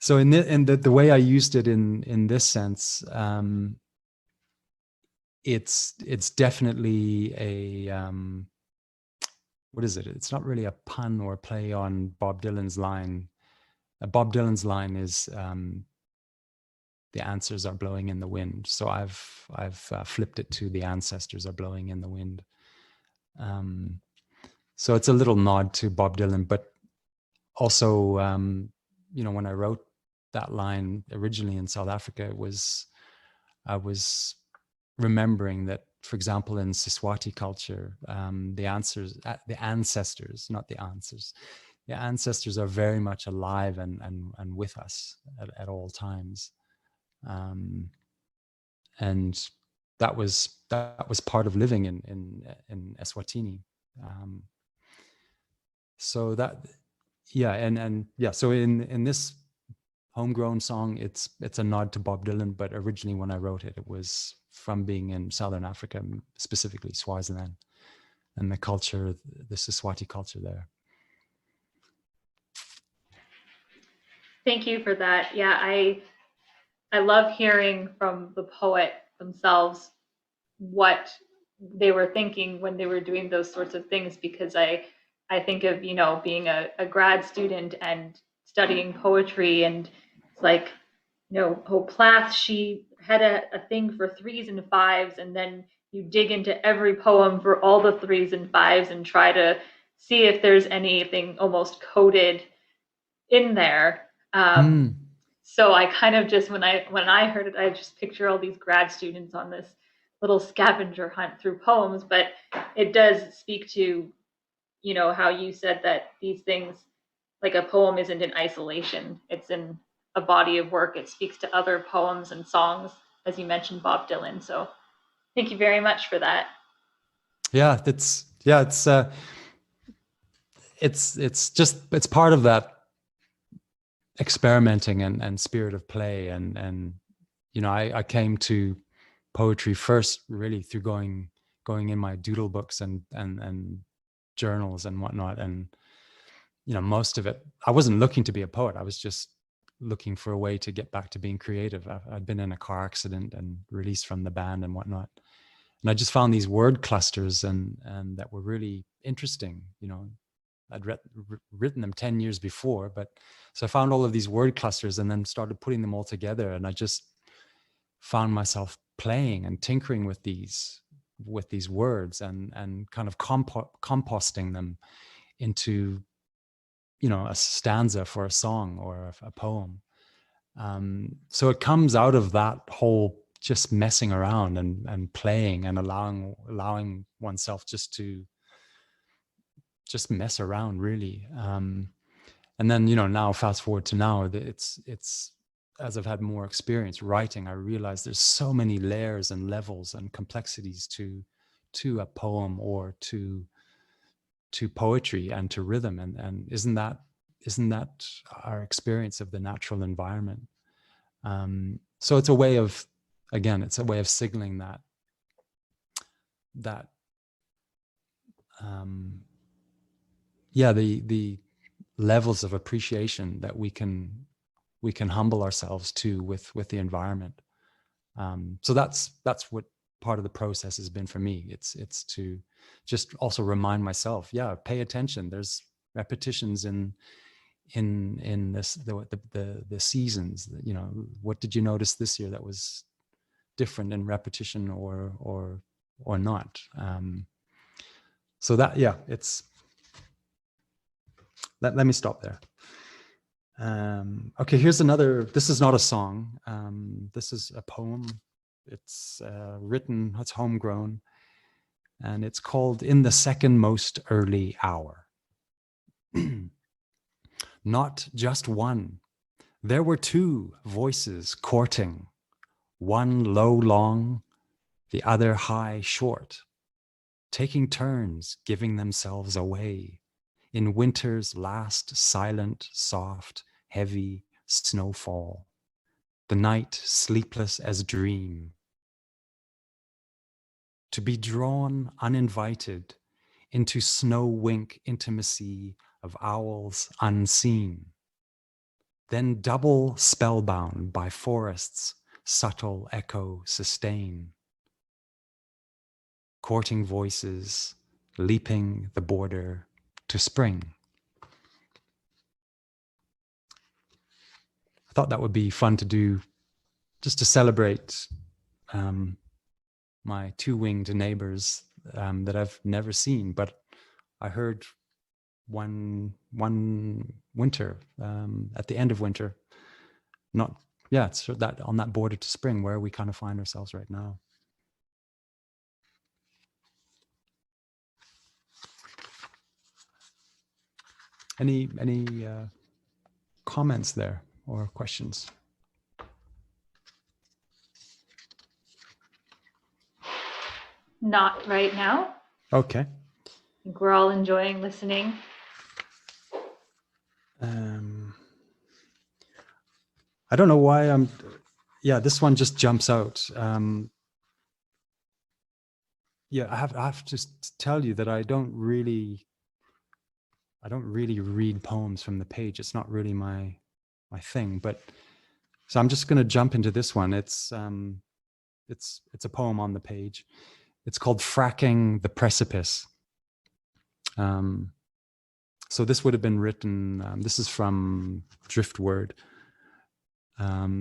So in the way I used it in this sense, it's definitely a what is it? It's not really a pun or play on Bob Dylan's line. Bob Dylan's line is the answers are blowing in the wind. So I've flipped it to the ancestors are blowing in the wind. So it's a little nod to Bob Dylan, but also, you know, when I wrote that line originally in South Africa, I was remembering that, for example, in Siswati culture, the ancestors, not the answers, the ancestors are very much alive and with us at all times. And that was part of living in Eswatini. So that, yeah, and yeah, so in this homegrown song, it's a nod to Bob Dylan, but originally when I wrote it, it was from being in Southern Africa, specifically Swaziland, and the culture, the Siswati culture there. Thank you for that. Yeah, I love hearing from the poet themselves what they were thinking when they were doing those sorts of things, because I think of, you know, being a grad student and studying poetry, and it's like, you know, Plath, she had a thing for 3s and 5s, and then you dig into every poem for all the 3s and 5s and try to see if there's anything almost coded in there. So I kind of just, when I heard it, I just picture all these grad students on this little scavenger hunt through poems. But it does speak to, you know, how you said that these things, like a poem isn't in isolation, it's in a body of work. It speaks to other poems and songs, as you mentioned Bob Dylan. So thank you very much for that. Yeah, it's part of that experimenting and spirit of play, and you know, I came to poetry first really through going in my doodle books and journals and whatnot, and you know, most of it, I wasn't looking to be a poet. I was just looking for a way to get back to being creative. I'd been in a car accident and released from the band and whatnot, and I just found these word clusters and that were really interesting. You know, I'd written them 10 years before, but so I found all of these word clusters and then started putting them all together, and I just found myself playing and tinkering with these words and kind of composting them into, you know, a stanza for a song or a poem. So it comes out of that whole just messing around and playing and allowing oneself just to just mess around, really. And then, you know, now fast forward to now, it's as I've had more experience writing, I realize there's so many layers and levels and complexities to a poem or to poetry and to rhythm, and isn't that our experience of the natural environment? So it's a way of, again, it's a way of signaling that yeah, the levels of appreciation that we can humble ourselves to with the environment. So that's what part of the process has been for me. It's to just also remind myself, yeah, pay attention. There's repetitions in this the seasons. You know, what did you notice this year that was different in repetition or not? So that, yeah, it's. Let me stop there. Okay, here's another. This is not a song. This is a poem. It's written. It's homegrown, and it's called "In the Second Most Early Hour." Not just one. There were two voices courting, one low long, the other high short, taking turns giving themselves away in winter's last silent, soft, heavy snowfall, the night sleepless as dream. To be drawn uninvited into snow wink intimacy of owls unseen, then double spellbound by forest's subtle echo sustain, courting voices leaping the border to spring. I thought that would be fun to do, just to celebrate my two-winged neighbors that I've never seen, but I heard one winter, at the end of winter, it's that on that border to spring where we kind of find ourselves right now. Any comments there or questions? Not right now. Okay. I think we're all enjoying listening. I don't know why this one just jumps out. I have to tell you that I don't really read poems from the page. It's not really my thing, but so I'm just going to jump into this one. It's a poem on the page. It's called Fracking the Precipice. So this would have been written, this is from Driftword.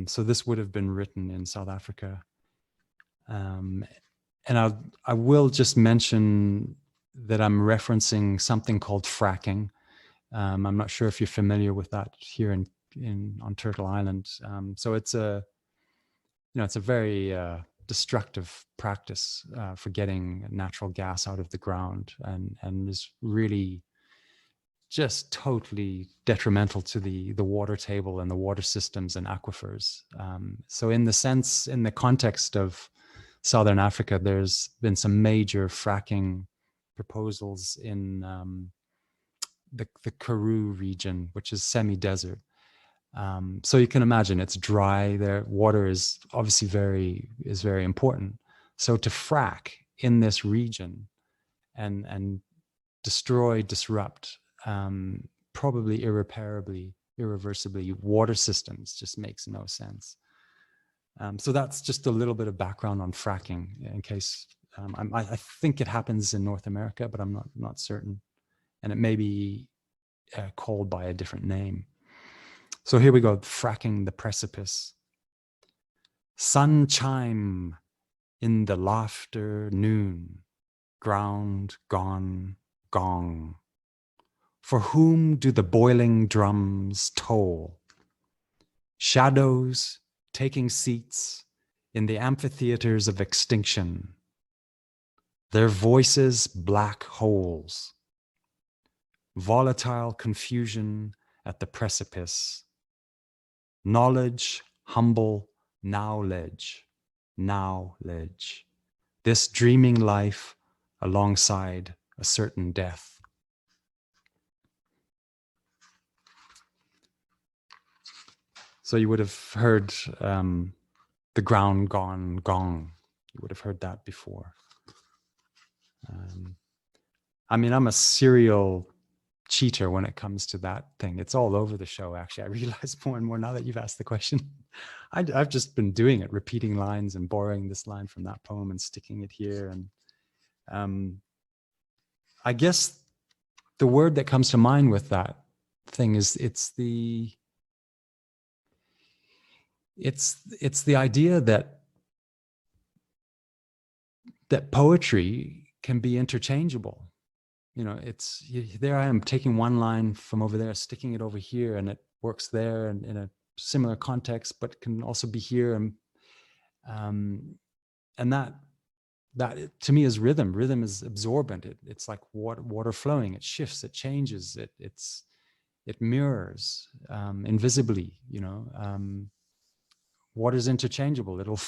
So this would have been written in South Africa. And I will just mention that I'm referencing something called fracking. I'm not sure if you're familiar with that here on Turtle Island. So it's a very destructive practice for getting natural gas out of the ground, and is really just totally detrimental to the water table and the water systems and aquifers. So in the context of Southern Africa, there's been some major fracking proposals in the Karoo region, which is semi-desert. So you can imagine it's dry there. Water is obviously very important. So to frack in this region and disrupt, probably irreversibly water systems just makes no sense. So that's just a little bit of background on fracking in case, I think it happens in North America, but I'm not certain. And it may be called by a different name. So here we go, fracking the precipice. Sun chime in the laughter noon, ground gone, gong. For whom do the boiling drums toll? Shadows taking seats in the amphitheaters of extinction, their voices black holes, volatile confusion at the precipice, knowledge humble knowledge, this dreaming life alongside a certain death. So you would have heard the ground gone gong. You would have heard that before. I'm a serial cheater when it comes to that thing. It's all over the show, actually. I realize more and more now that you've asked the question. I've just been doing it, repeating lines and borrowing this line from that poem and sticking it here. And I guess the word that comes to mind with that thing is it's the idea that poetry can be interchangeable. You know, there I am taking one line from over there, sticking it over here, and it works there and in a similar context, but can also be here. And that to me is rhythm. Rhythm is absorbent. It's like water flowing. It shifts. It changes. It mirrors invisibly. You know, water's interchangeable. It'll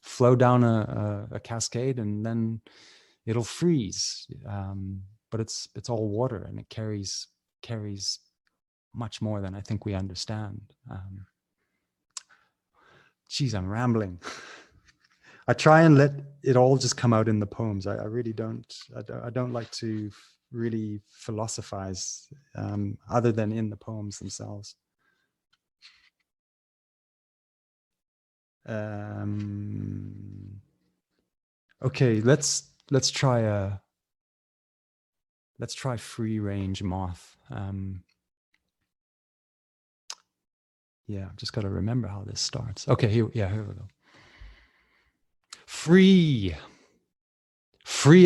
flow down a cascade and then it'll freeze. But it's all water, and it carries much more than I think we understand. Geez, I'm rambling. I try and let it all just come out in the poems. I really don't. I don't like to really philosophize other than in the poems themselves. Okay, let's try free range moth. Yeah, I've just got to remember how this starts. Okay, here we go. Free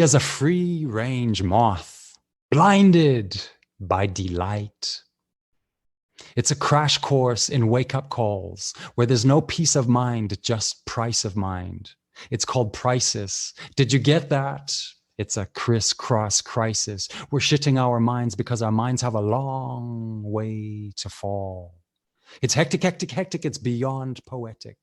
as a free range moth, blinded by delight. It's a crash course in wake-up calls where there's no peace of mind, just price of mind. It's called Prices. Did you get that? It's a crisscross crisis. We're shitting our minds because our minds have a long way to fall. It's hectic. It's beyond poetic.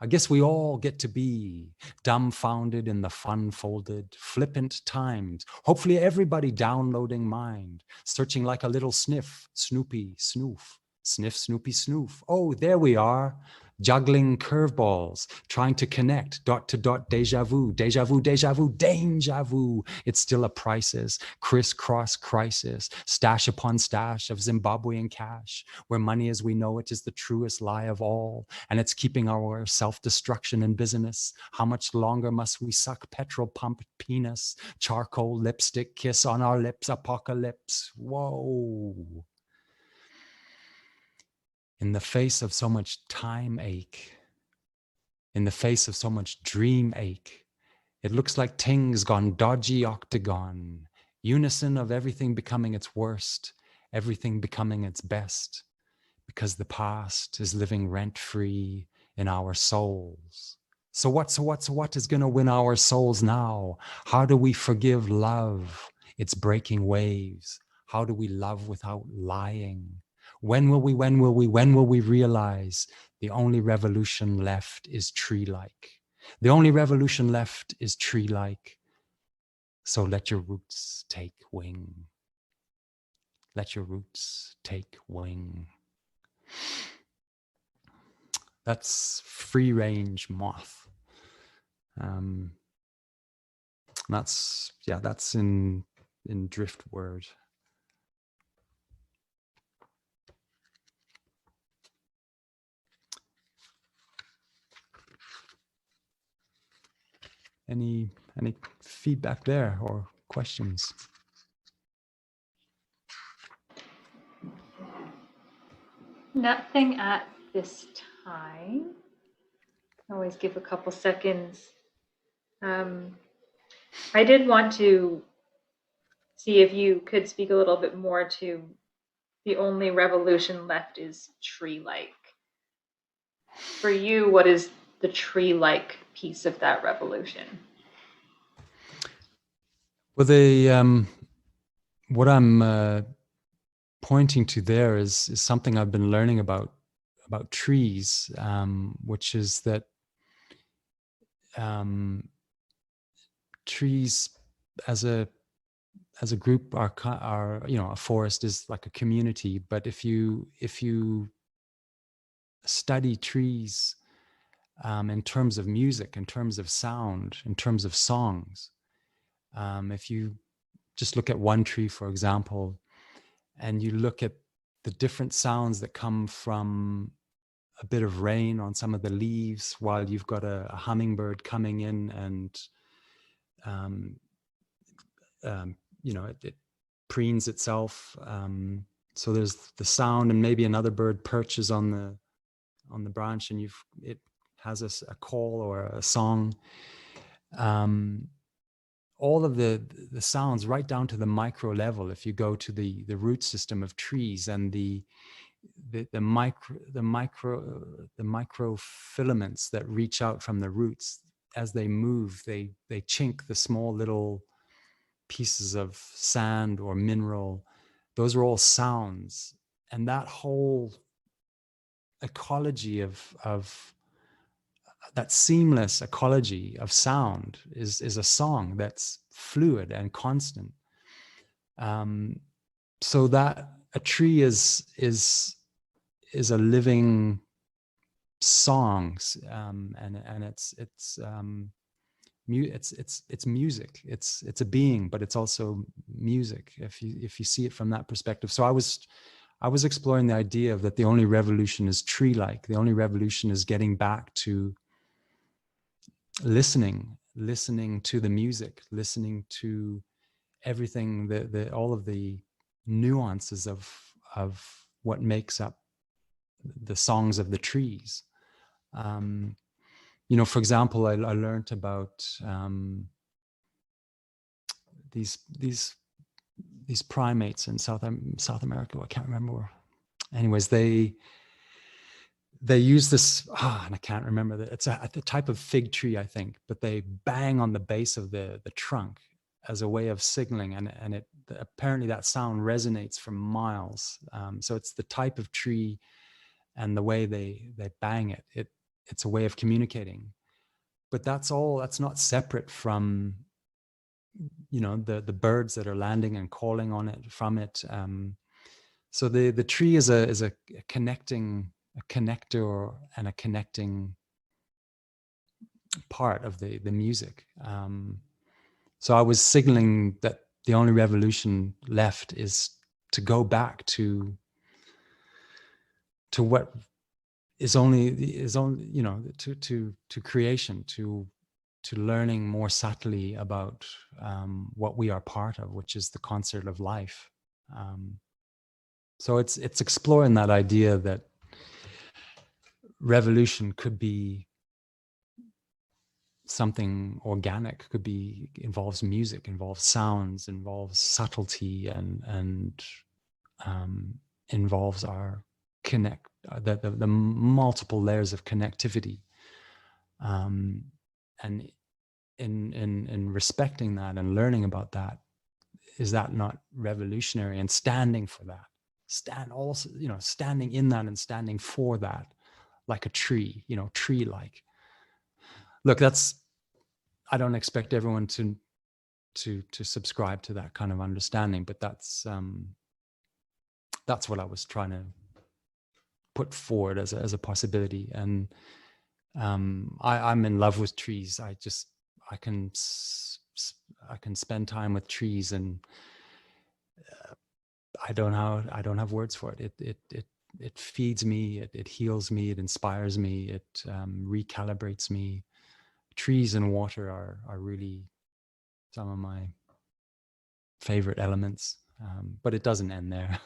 I guess we all get to be dumbfounded in the fun-folded, flippant times. Hopefully everybody downloading mind, searching like a little Snoopy, snoof, sniff, Snoopy, snoof. Oh, there we are. Juggling curveballs, trying to connect, dot to dot, deja vu, deja vu, deja vu, deja vu. It's still a crisis, crisscross crisis, stash upon stash of Zimbabwean cash, where money as we know it is the truest lie of all, and it's keeping our self-destruction in business. How much longer must we suck petrol pump penis, charcoal lipstick kiss on our lips, apocalypse? Whoa. In the face of so much time ache, in the face of so much dream ache, it looks like things gone dodgy octagon, unison of everything becoming its worst, everything becoming its best, because the past is living rent-free in our souls. So what is going to win our souls now? How do we forgive love? It's breaking waves. How do we love without lying? When will we realize the only revolution left is tree-like? The only revolution left is tree-like. So let your roots take wing. Let your roots take wing. That's free range moth. That's in Driftword. Any feedback there or questions? Nothing at this time. Always give a couple seconds. I did want to see if you could speak a little bit more to the only revolution left is tree-like. For you, what is the tree-like piece of that revolution? Well, what I'm pointing to there is something I've been learning about trees, which is that trees as a group are a forest is like a community. But if you study trees in terms of music, in terms of sound, in terms of songs, if you just look at one tree, for example, and you look at the different sounds that come from a bit of rain on some of the leaves while you've got a hummingbird coming in and, it preens itself. So there's the sound, and maybe another bird perches on the branch, and it has a call or a song. All of the sounds right down to the micro level. If you go to the root system of trees and the micro filaments that reach out from the roots, as they move, they chink the small little pieces of sand or mineral. Those are all sounds, and that whole ecology of that seamless ecology of sound is a song that's fluid and constant. So that a tree is a living song, and it's music. It's a being, but it's also music if you see it from that perspective. So I was exploring the idea of that the only revolution is tree-like. The only revolution is getting back to listening to the music, listening to everything, all of the nuances of what makes up the songs of the trees. For example, I learned about these primates in South America. I can't remember. Anyways, they use this, and I can't remember that. It's a type of fig tree, I think, but they bang on the base of the trunk as a way of signaling, and it apparently that sound resonates for miles. So it's the type of tree and the way they bang it. It's a way of communicating. But that's not separate from, the birds that are landing and calling on it from it. So the tree is a connector and a connecting part of the music. So I was signaling that the only revolution left is to go back to what is only to creation, to learning more subtly about what we are part of, which is the concert of life. So it's exploring that idea that revolution could be something organic, involves music, involves sounds, involves subtlety, and involves our the multiple layers of connectivity. And in respecting that and learning about that, is that not revolutionary? And standing for that, standing in that and standing for that, like a tree, tree-like. Look, I don't expect everyone to subscribe to that kind of understanding, but that's what I was trying to put forward as a possibility. And I'm in love with trees. I can spend time with trees, and I don't have words for it. It feeds me, it heals me, it inspires me, it recalibrates me. Trees and water are really some of my favorite elements, but it doesn't end there.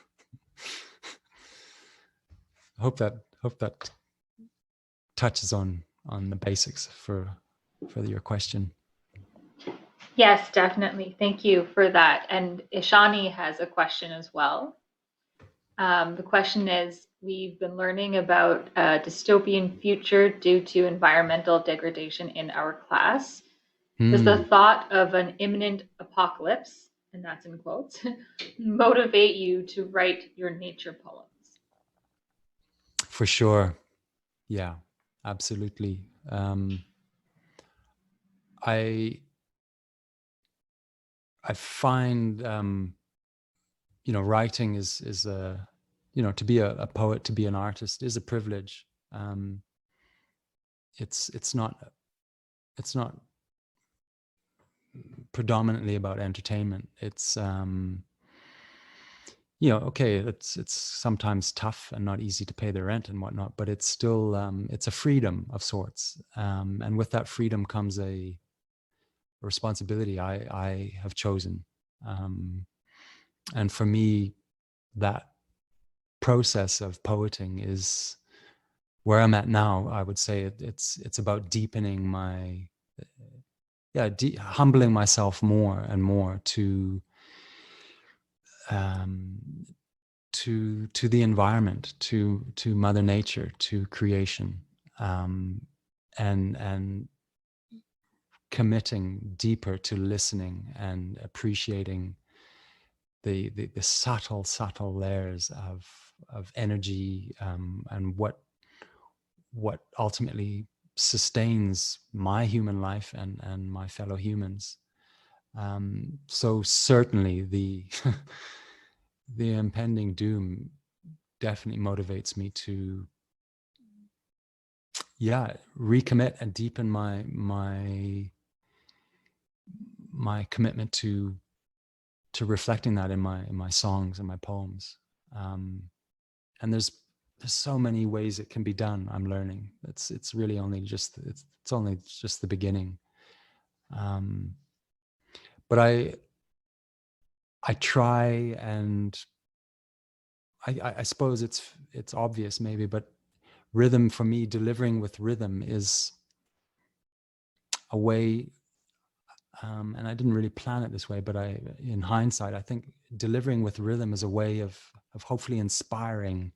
I hope that touches on the basics for your question. Yes, definitely. Thank you for that. And Ishani has a question as well. The question is, we've been learning about a dystopian future due to environmental degradation in our class. Does the thought of an imminent apocalypse, and that's in quotes, motivate you to write your nature poems? For sure. Yeah, absolutely. I find, writing is a, to be a poet, to be an artist is a privilege. It's not predominantly about entertainment. It's you know, okay, it's sometimes tough and not easy to pay the rent and whatnot, but it's still it's a freedom of sorts, and with that freedom comes a responsibility I have chosen, and for me, that process of poeting is where I'm at now. I would say it's about deepening my humbling myself more and more to to the environment, to Mother Nature, to creation, and committing deeper to listening and appreciating the subtle layers of energy, and what ultimately sustains my human life and my fellow humans. So certainly the the impending doom definitely motivates me to recommit and deepen my commitment to reflecting that in my songs and my poems. And there's so many ways it can be done. I'm learning. It's really only just it's only just the beginning. But I try, and I suppose it's obvious maybe, but rhythm for me, delivering with rhythm is a way, and I didn't really plan it this way, but in hindsight, I think delivering with rhythm is a way of hopefully inspiring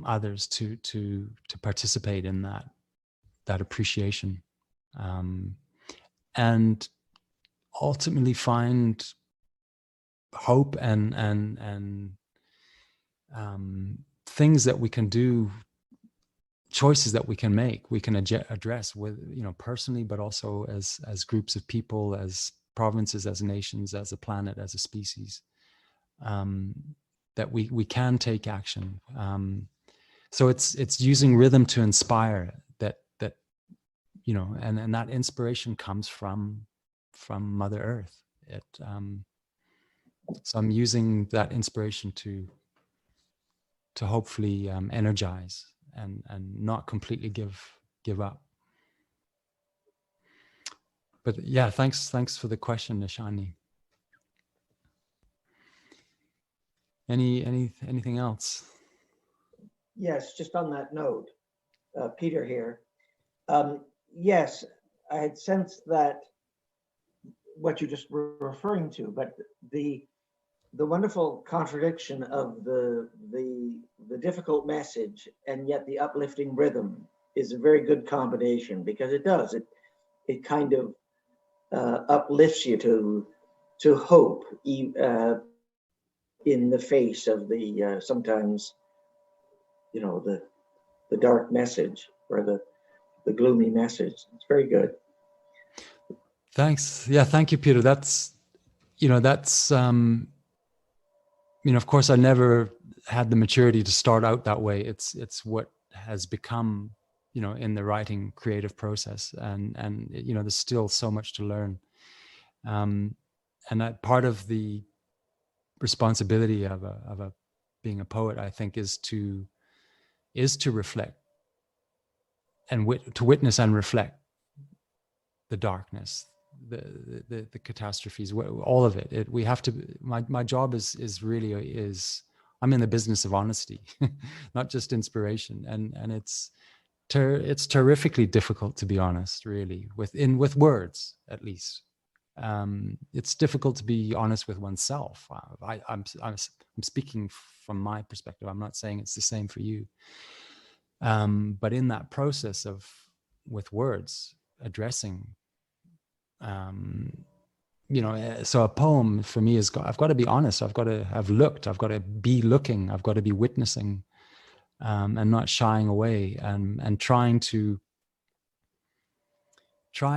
others to participate in that appreciation, and ultimately find hope and things that we can do, choices that we can make, we can address with, personally, but also as groups of people, as provinces, as nations, as a planet, as a species, that we can take action. So it's using rhythm to inspire that and that inspiration comes from Mother Earth. So I'm using that inspiration to hopefully energize and not completely give up. But yeah, thanks for the question, Nishani. Anything else? Yes, just on that note, Peter here. Yes, I had sensed that what you just were referring to, but the wonderful contradiction of the difficult message and yet the uplifting rhythm is a very good combination, because it kind of uplifts you to hope in the face of the sometimes the dark message or the gloomy message. It's very good. Thanks. Yeah, thank you, Peter. That's of course I never had the maturity to start out that way. It's what has become, in the writing creative process, and there's still so much to learn. And that part of the responsibility of being a poet, I think, is to reflect and to witness and reflect the darkness, the catastrophes, all of it. We have to. My job is really I'm in the business of honesty, not just inspiration, and it's terrifically difficult to be honest, really, with words at least. It's difficult to be honest with oneself. I'm speaking from my perspective. I'm not saying it's the same for you. But in that process with words addressing, so a poem for me I've got to be honest. I've got to have looked. I've got to be looking. I've got to be witnessing, and not shying away, and try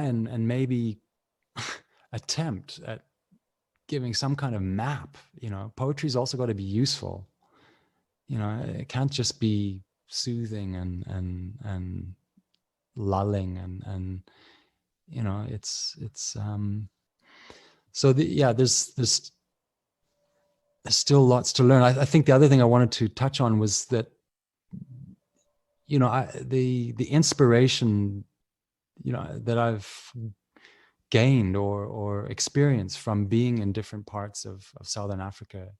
and maybe attempt at giving some kind of map. Poetry's also got to be useful. It can't just be soothing and lulling, and you know, so there's still lots to learn. I think the other thing I wanted to touch on was that, you know, the inspiration, you know, that I've gained or experienced from being in different parts of Southern Africa,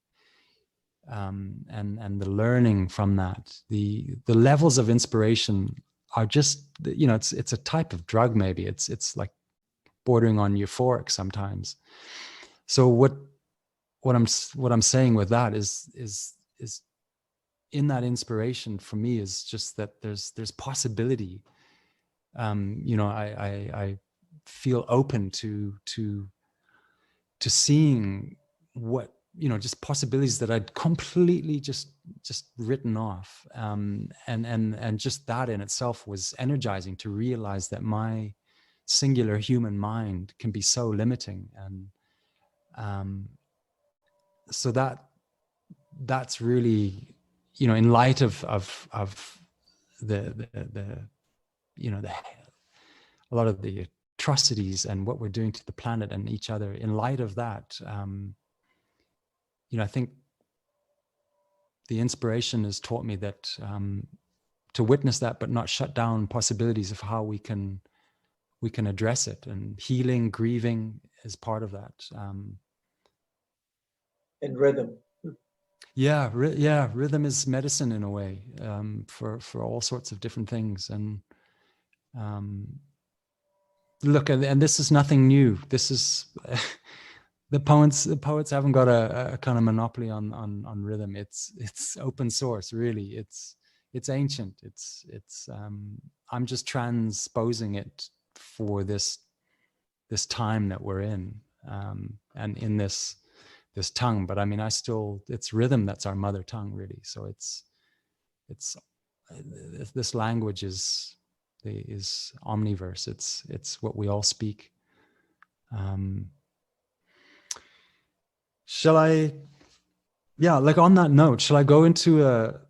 and the learning from that, the levels of inspiration are just, you know, it's a type of drug. Maybe it's like bordering on euphoric sometimes. So what I'm saying with that is in that inspiration for me is just that there's possibility. You know, I feel open to seeing what, you know, just possibilities that I'd completely just written off. And just that in itself was energizing, to realize that my singular human mind can be so limiting. And so that's really, you know, in light of the you know, a lot of the atrocities and what we're doing to the planet and each other, in light of that, you know, I think the inspiration has taught me that, to witness that, but not shut down possibilities of how we can address it, and healing, grieving is part of that. And rhythm. Yeah, rhythm is medicine in a way, for all sorts of different things. And look, and this is nothing new. This is the poets haven't got a kind of monopoly on rhythm. It's open source, really. It's ancient. It's I'm just transposing it for this time that we're in, and in this tongue. But I mean, it's rhythm that's our mother tongue, really. So it's this language is omniverse. It's what we all speak. Shall I, like on that note, shall I go into a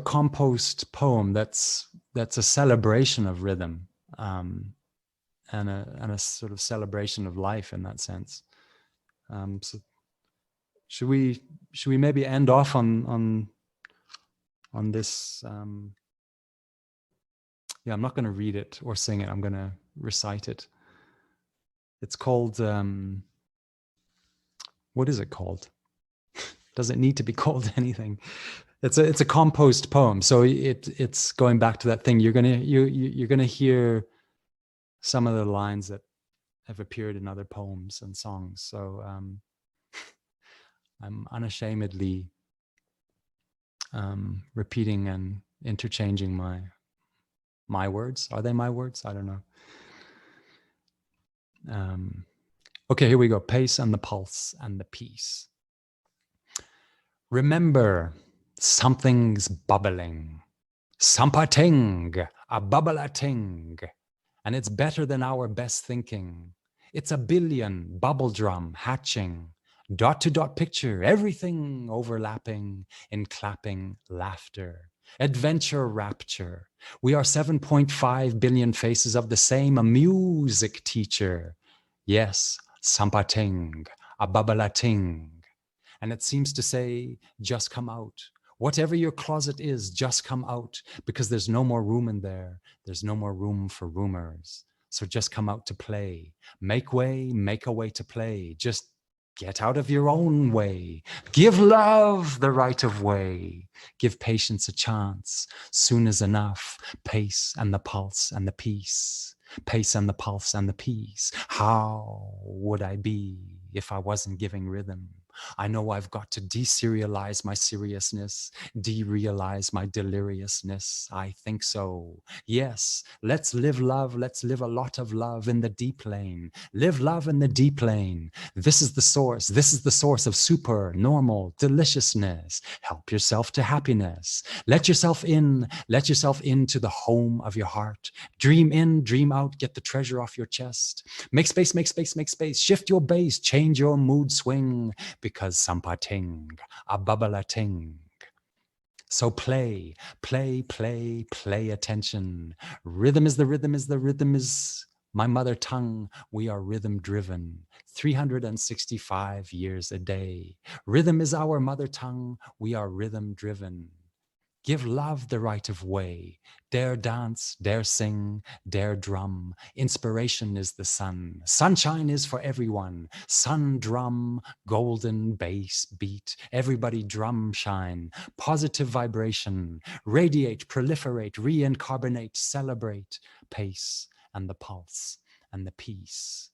compost poem that's a celebration of rhythm, and a sort of celebration of life in that sense? So should we maybe end off on this? I'm not going to read it or sing it. I'm going to recite it. It's called, what is it called? Does it need to be called anything? It's a compost poem. So it's going back to that thing. You're gonna hear some of the lines that have appeared in other poems and songs. So I'm unashamedly repeating and interchanging my words. Are they my words? I don't know. Okay, here we go. Pace and the pulse and the peace. Remember, something's bubbling. Sampating, a bubble-a-ting. And it's better than our best thinking. It's a billion bubble drum hatching. Dot to dot picture, everything overlapping in clapping laughter. Adventure rapture. We are 7.5 billion faces of the same music teacher. Yes, sampating, a bubble-a-ting. And it seems to say, just come out. Whatever your closet is, just come out, because there's no more room in there. There's no more room for rumors. So just come out to play. Make way, make a way to play. Just get out of your own way. Give love the right of way. Give patience a chance. Soon is enough. Pace and the pulse and the peace. Pace and the pulse and the peace. How would I be if I wasn't giving rhythm? I know I've got to deserialize my seriousness, derealize my deliriousness. I think so. Yes, let's live love. Let's live a lot of love in the deep lane. Live love in the deep lane. This is the source. This is the source of super normal deliciousness. Help yourself to happiness. Let yourself in. Let yourself into the home of your heart. Dream in, dream out. Get the treasure off your chest. Make space, make space, make space. Shift your base. Change your mood swing. Because sampating, a bubble-a-ting. So play, play, play, play attention. Rhythm is the rhythm is the rhythm is my mother tongue, we are rhythm driven, 365 years a day. Rhythm is our mother tongue, we are rhythm driven. Give love the right of way. Dare dance, dare sing, dare drum. Inspiration is the sun. Sunshine is for everyone. Sun drum, golden bass beat. Everybody drum shine. Positive vibration. Radiate, proliferate, reincarnate, celebrate. Pace and the pulse and the peace.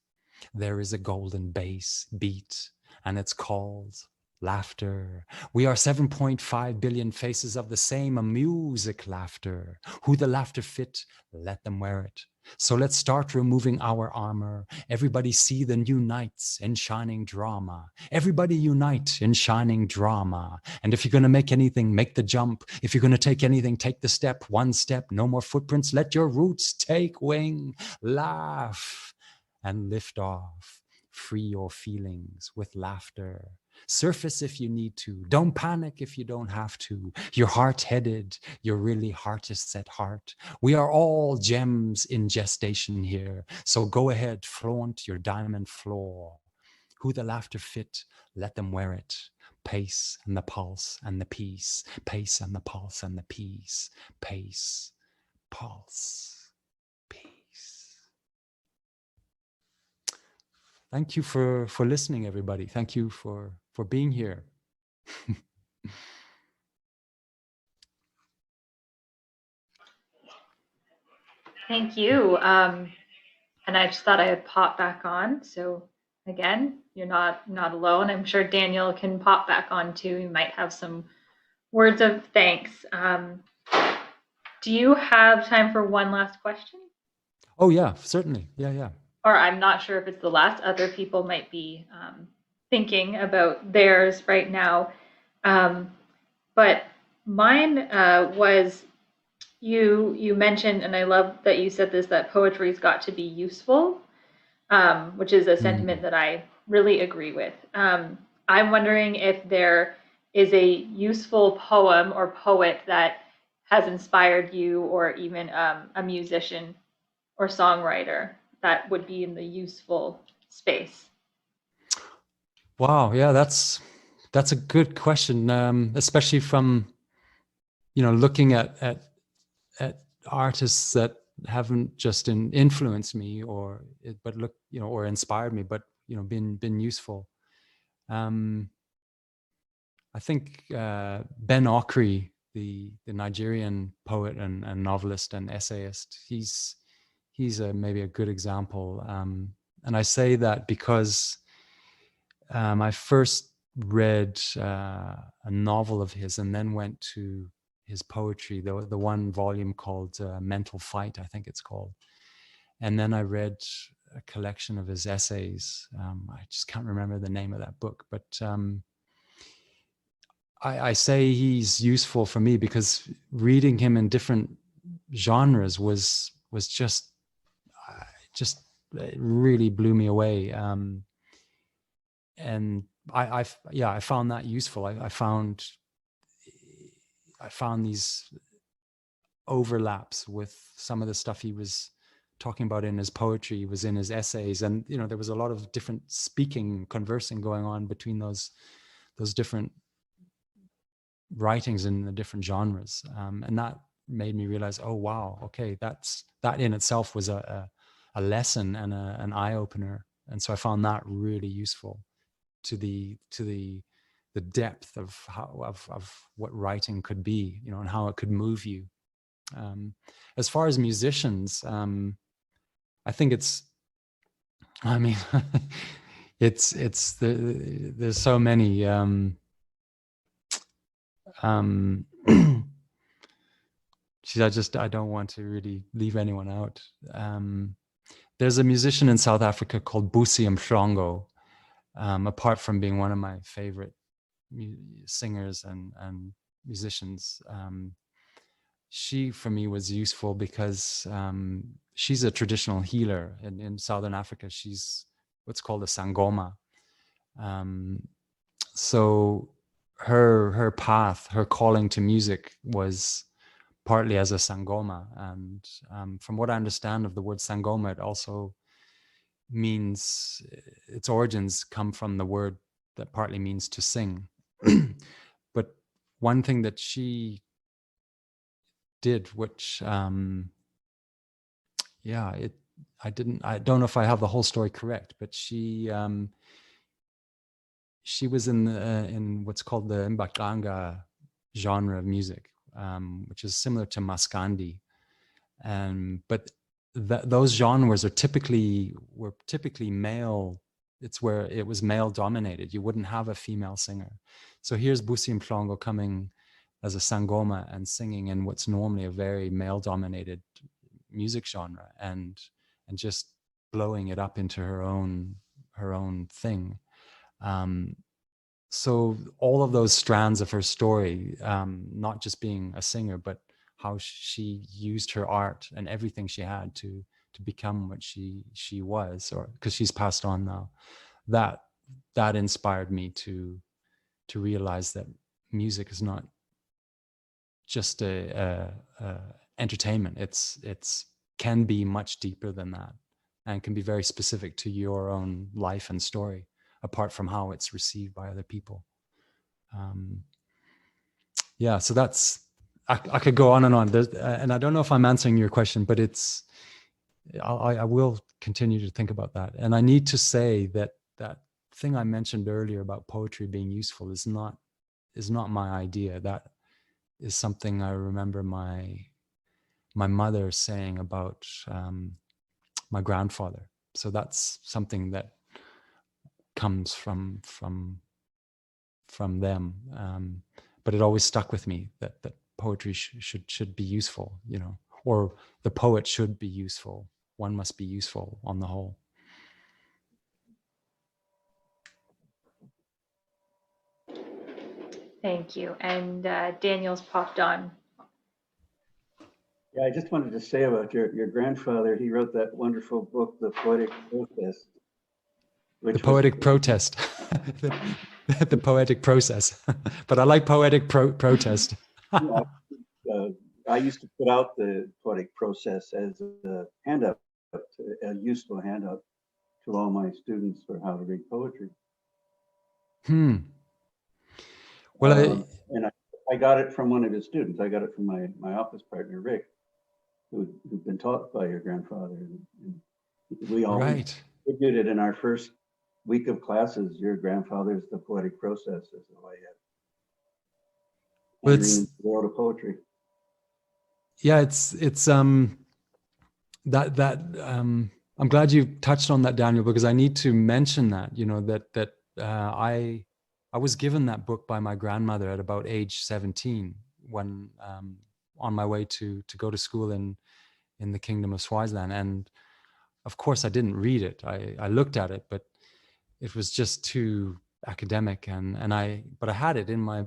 There is a golden bass beat, and it's called laughter. We are 7.5 billion faces of the same music laughter. Who the laughter fit, let them wear it. So let's start removing our armor. Everybody see the new nights in shining drama. Everybody unite in shining drama. And if you're going to make anything, make the jump. If you're going to take anything, take the step. One step, no more footprints. Let your roots take wing. Laugh and lift off. Free your feelings with laughter. Surface if you need to. Don't panic if you don't have to. You're heart-headed. You're really heartists at heart. We are all gems in gestation here. So go ahead, flaunt your diamond floor. Who the laughter fit, let them wear it. Pace and the pulse and the peace. Pace and the pulse and the peace. Pace, pulse, peace. Thank you for listening, everybody. Thank you for being here. Thank you. And I just thought I'd pop back on. So again, you're not alone. I'm sure Daniel can pop back on too. You might have some words of thanks. Do you have time for one last question? Oh yeah, certainly. Yeah. Or I'm not sure if it's the last. Other people might be thinking about theirs right now. But mine was, you mentioned, and I love that you said this, that poetry's got to be useful, which is a sentiment that I really agree with. I'm wondering if there is a useful poem or poet that has inspired you, or even a musician or songwriter that would be in the useful space. Wow, yeah, that's a good question, especially from looking at artists that haven't just influenced me or inspired me, but been useful. I think Ben Okri, the Nigerian poet and novelist and essayist, he's maybe a good example. And I say that because I first read a novel of his and then went to his poetry, the one volume called Mental Fight, I think it's called. And then I read a collection of his essays. I just can't remember the name of that book, but I say he's useful for me because reading him in different genres was just it really blew me away. And I found that useful. I found these overlaps with some of the stuff he was talking about in his poetry, was in his essays, and there was a lot of different conversing going on between those different writings in the different genres, and that made me realize, oh wow, okay, that in itself was a lesson and an eye-opener. And so I found that really useful to the depth of what writing could be, and how it could move you. As far as musicians, I think it's there's so many. I don't want to really leave anyone out. There's a musician in South Africa called Busi Mhlongo. Apart from being one of my favorite singers and musicians, she for me was useful because she's a traditional healer in Southern Africa. She's what's called a sangoma. So her path, her calling to music was partly as a sangoma. And from what I understand of the word sangoma, it also means, its origins come from the word that partly means to sing. But one thing that she did, which I don't know if I have the whole story correct, but she was in what's called the Mbaqanga genre of music, which is similar to Maskandi. But those genres were typically male. It's where it was male dominated. You wouldn't have a female singer. So here's Busi Mplongo coming as a sangoma and singing in what's normally a very male dominated music genre, and just blowing it up into her own thing. So all of those strands of her story, not just being a singer, but how she used her art and everything she had to become what she was, or because she's passed on now, that inspired me to realize that music is not just a entertainment. It's can be much deeper than that, and can be very specific to your own life and story, apart from how it's received by other people. So that's, I could go on and on. And I don't know if I'm answering your question, but I will continue to think about that. And I need to say that thing I mentioned earlier about poetry being useful is not my idea. That is something I remember my mother saying about my grandfather. So that's something that comes from them. But it always stuck with me that poetry should be useful, or the poet should be useful. One must be useful on the whole. Thank you. And Daniel's popped on. Yeah, I just wanted to say about your grandfather. He wrote that wonderful book, The Poetic Protest. The Poetic Protest. The poetic process. But I like poetic protest. I used to put out the poetic process as a handout, a useful handout to all my students for how to read poetry. Well, and I got it from one of his students. I got it from my office partner, Rick, who'd been taught by your grandfather. And we all contributed in our first week of classes. Your grandfather's The Poetic Process is the way entering into the world of poetry. Yeah, it's I'm glad you touched on that, Daniel, because I need to mention that, I was given that book by my grandmother at about age 17, when on my way to go to school in the Kingdom of Swaziland. And of course I didn't read it. I looked at it, but it was just too academic, but I had it in my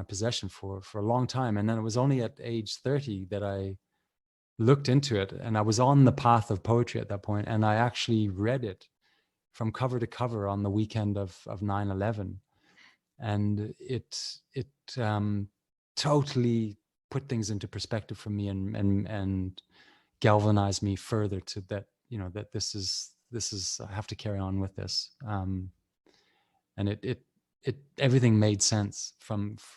possession for a long time. And then it was only at age 30 that I looked into it, and I was on the path of poetry at that point, and I actually read it from cover to cover on the weekend of 9/11, and it totally put things into perspective for me, and galvanized me further to that, that this is I have to carry on with this. And it everything made sense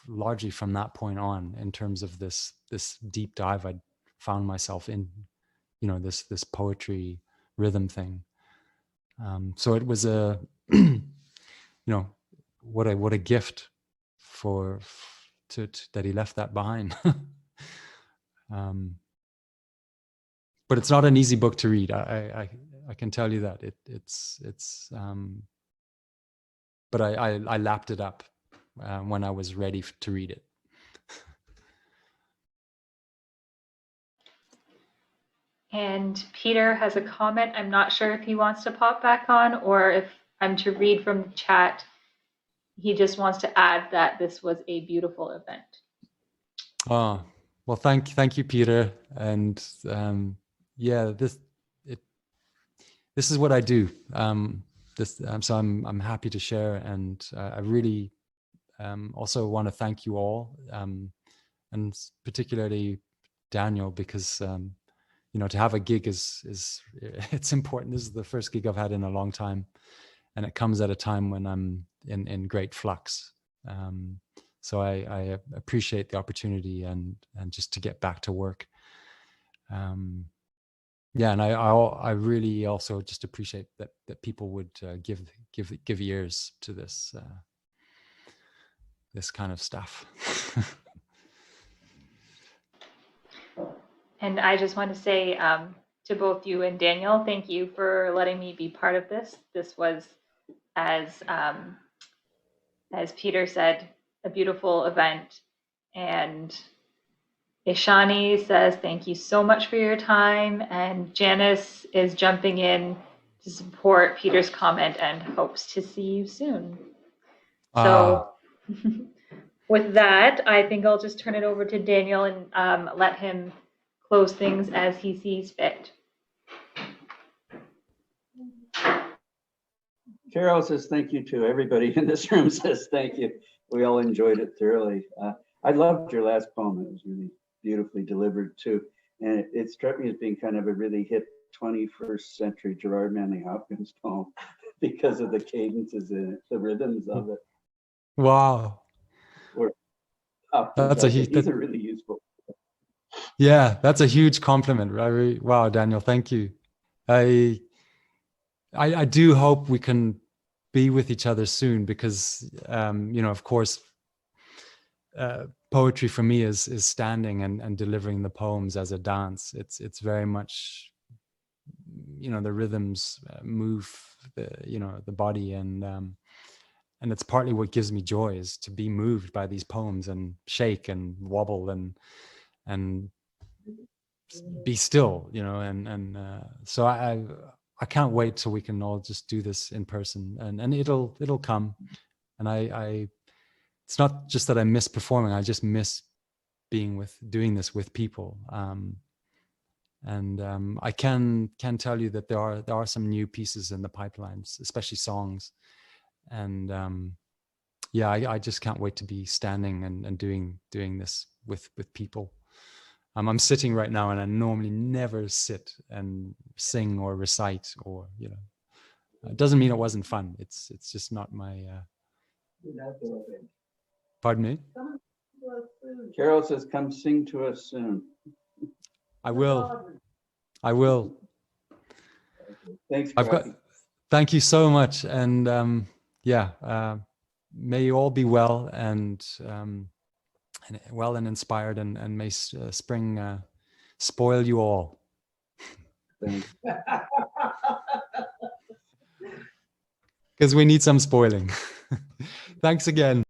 largely from that point on, in terms of this deep dive I'd found myself in, this poetry rhythm thing. So it was a what a gift that he left that behind. But it's not an easy book to read. I can tell you that it's but I lapped it up when I was ready to read it. And Peter has a comment. I'm not sure if he wants to pop back on or if I'm to read from the chat. He just wants to add that this was a beautiful event. Oh, well, thank you, Peter. And this is what I do. So I'm happy to share, and I really also want to thank you all, and particularly Daniel, because you know, to have a gig is it's important. This is the first gig I've had in a long time, and it comes at a time when I'm in great flux. So I appreciate the opportunity and just to get back to work. Yeah, and I really also just appreciate that people would give ears to this this kind of stuff. And I just want to say to both you and Daniel, thank you for letting me be part of this. This was, as Peter said, a beautiful event. And Ishani says, thank you so much for your time. And Janice is jumping in to support Peter's comment and hopes to see you soon. So with that, I think I'll just turn it over to Daniel and let him close things as he sees fit. Carol says thank you to everybody in this room. Says thank you. We all enjoyed it thoroughly. I loved your last poem. It was really beautifully delivered too. And it struck me as being kind of a really hip 21st century Gerard Manley Hopkins poem because of the cadences in it, the rhythms of it. Wow. That's these are really useful. Yeah, that's a huge compliment. Wow, Daniel, thank you. I do hope we can be with each other soon, because you know, of course, poetry for me is standing and delivering the poems as a dance. It's very much, you know, the rhythms move the body, and it's partly what gives me joy, is to be moved by these poems and shake and wobble and be still, you know, and so I can't wait till we can all just do this in person, and it'll come. And I it's not just that I miss performing, I just miss doing this with people. I can tell you that there are some new pieces in the pipelines, especially songs. And yeah, I just can't wait to be standing and doing this with people. I'm sitting right now, and I normally never sit and sing or recite, or, you know, it doesn't mean it wasn't fun. It's just not my. Pardon me? Carol says, "Come sing to us soon." I will. I will. Thanks. Thank you so much, and yeah, may you all be well and inspired, and may spring spoil you all. Because we need some spoiling. Thanks again.